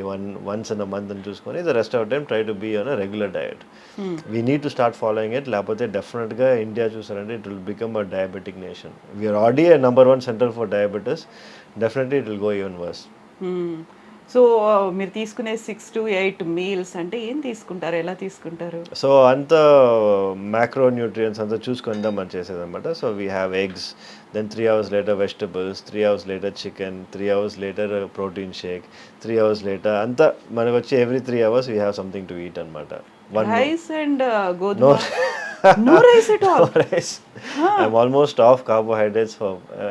వన్స్ ఇన్ అ మంత్ అని చూసుకొని the rest of time try to be on a regular diet. We need to start following it, లేకపోతే డెఫినెట్గా ఇండియా చూసారంటే it will become a diabetic nation. We are already number 1 centre for diabetes, definitely it will go even worse. So మీరు తీసుకునే 6 to 8 మీల్స్ అంటే ఏం తీసుకుంటారు, ఎలా తీసుకుంటారు? సో అంత మ్యాక్రో న్యూట్రియంట్స్ అంతా చూసుకుందాం మనం చేసేదన్నమాట. So we have eggs, then 3 hours later vegetables, 3 hours later chicken, 3 hours later protein shake, 3 hours later అంతా మనకు వచ్చి every 3 hours we have something to eat అన్నమాట. రైస్ అండ్ గోధుమ? No rice at all? Rice. I'm almost off carbohydrates.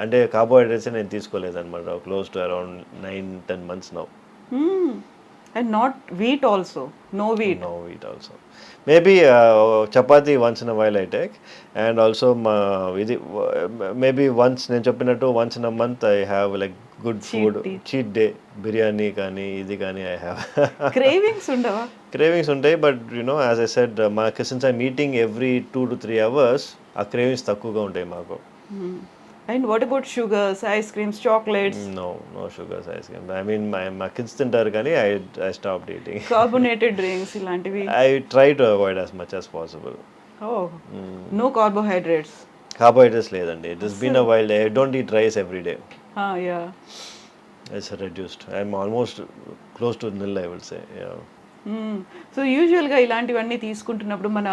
అంటే కార్బోహైడ్రేట్స్ నేను తీసుకోలేదు అనమాట close to around 9-10 months now. And not wheat also? No wheat? No wheat also. Maybe chapati once in a while I take, and also maybe once నేను చెప్పినట్టు once in a month I have like good food, cheat day, biryani కానీ ఇది కానీ I have. Cravings ఉండవా? Cravings ఉంటాయి, but as I said, since I'm eating every 2 to 3 hours, ఆ cravings తక్కువగా ఉంటాయి మాకు. And what about sugars, ice creams, chocolates? No sugars, ice cream. I mean, my kids తింటారు కానీ I stopped eating. Carbonated drinks ఇలాంటివి? I try to avoid as much as possible. Oh, no carbohydrates? Carbohydrates లేదండి. It has been a while. I don't eat rice every day. Yeah. It's reduced. I'm almost close to nil, I would say. Yeah. So యూజువల్గా ఇలాంటివన్నీ తీసుకుంటున్నప్పుడు మన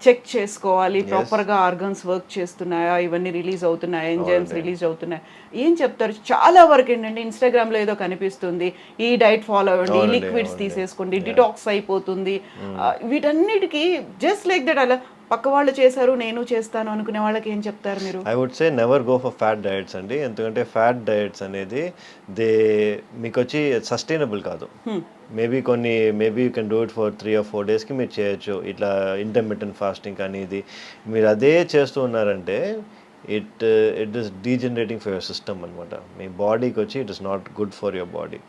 చెక్ చేసుకోవాలి ప్రాపర్గా ఆర్గన్స్ వర్క్ చేస్తున్నాయా, ఇవన్నీ రిలీజ్ అవుతున్నాయా, ఎంజైమ్స్ రిలీజ్ అవుతున్నాయా, ఏం చెప్తారు? చాలా వరకు ఏంటంటే ఇన్స్టాగ్రామ్లో ఏదో కనిపిస్తుంది, ఈ డైట్ ఫాలో అవ్వండి, ఈ లిక్విడ్స్ తీసేసుకోండి, డిటాక్స్ అయిపోతుంది, వీటన్నిటికీ జస్ట్ లైక్ దట్ అలా పక్క వాళ్ళు చేశారు నేను చేస్తాను అనుకునే వాళ్ళకి ఏం చెప్తారు మీరు? I would say never go for fat diets అండి. ఎందుకంటే ఫ్యాట్ డయట్స్ అనేది మీకు వచ్చి సస్టైనబుల్ కాదు. Maybe you can do it for 3 or 4 daysకి మీరు చేయొచ్చు. ఇట్లా ఇంటర్మిటెంట్ ఫాస్టింగ్ కానీ ఇది మీరు అదే చేస్తూ ఉన్నారంటే it is degenerating for your system అనమాట. మీ బాడీకి వచ్చి it is not good for your body.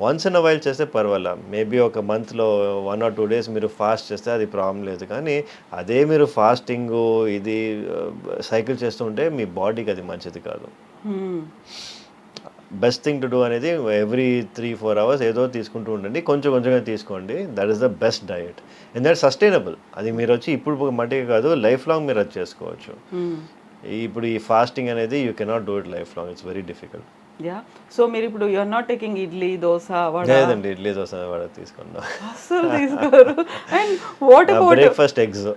Once in a while చేస్తే పర్వాలా, మేబీ ఒక మంత్లో 1 or 2 days మీరు ఫాస్ట్ చేస్తే అది ప్రాబ్లం లేదు. కానీ అదే మీరు ఫాస్టింగ్ ఇది సైకిల్ చేస్తూ ఉంటే మీ బాడీకి అది మంచిది కాదు. బెస్ట్ థింగ్ టు డూ అనేది ఎవ్రీ 3-4 hours ఏదో తీసుకుంటూ ఉండండి, కొంచెంగా తీసుకోండి. That is the best diet and that sustainable. అది మీరు వచ్చి ఇప్పుడు మట్టిగా కాదు, లైఫ్ లాంగ్ మీరు అది చేసుకోవచ్చు. ఇప్పుడు ఈ ఫాస్టింగ్ అనేది you cannot do it life long, it's very difficult. So మీరు ఇప్పుడు you're not taking idli dosa vada? లేదండి, ఇడ్లీ దోశ వడ తీసుకున్నా అసలు తీసుకోరు. And what about breakfast eggs?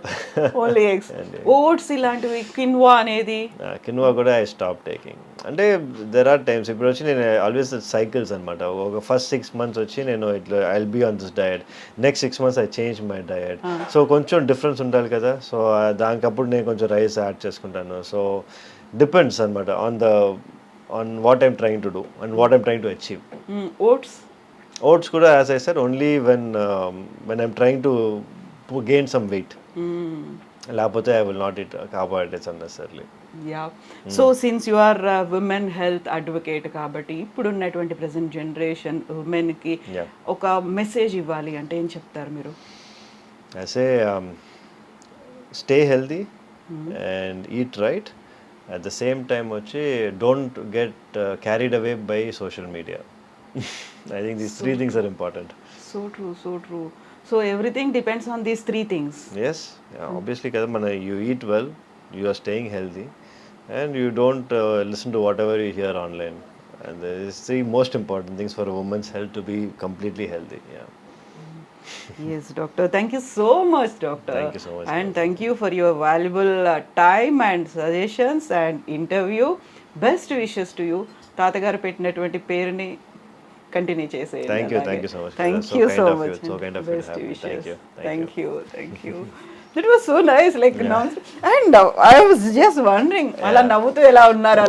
Only eggs. Oats ఇలాంటివి, కిన్వా అనేది? కిన్వా కూడా ఐ స్టాప్ టేకింగ్. అంటే దెర్ ఆర్ టైమ్స్ ఇప్పుడు వచ్చి నేను ఆల్వేస్ సైకిల్స్ అనమాట. ఒక ఫస్ట్ 6 months వచ్చి నేను ఇట్లా I will be on this diet, next 6 months I change my diet. So కొంచెం డిఫరెన్స్ ఉండాలి కదా. సో దానికప్పుడు నేను కొంచెం రైస్ యాడ్ చేసుకుంటాను. సో డిపెండ్స్ అనమాట on what I'm trying to do and what I'm trying to achieve. Oats kuda, as I said, only when I'm trying to gain some weight. Lapothe I will not eat carbohydrates unnecessarily. So since you are a women health advocate kabatti ippudu unnatuvanti present generation women ki oka message ivvali ante em cheptaru meeru? I say stay healthy and eat right. At the same time వచ్చి don't get carried away by social media. I think these 3 things are important. So true. So everything depends on these 3 things. Yes, obviously kada you eat well, you are staying healthy, and you don't listen to whatever you hear online. And these 3 most important things for a woman's health to be completely healthy. Yes, doctor. Thank you so much, doctor. Thank you so much. And thank you for your valuable time and suggestions and interview. Best wishes to you. Tata garu pettinatuvanti peruni continue cheseyandi. Thank you so much. Thank you so much. So kind of you. Best wishes. Thank you. That was so nice, like and I was just wondering ala navvutu ela unnaru ala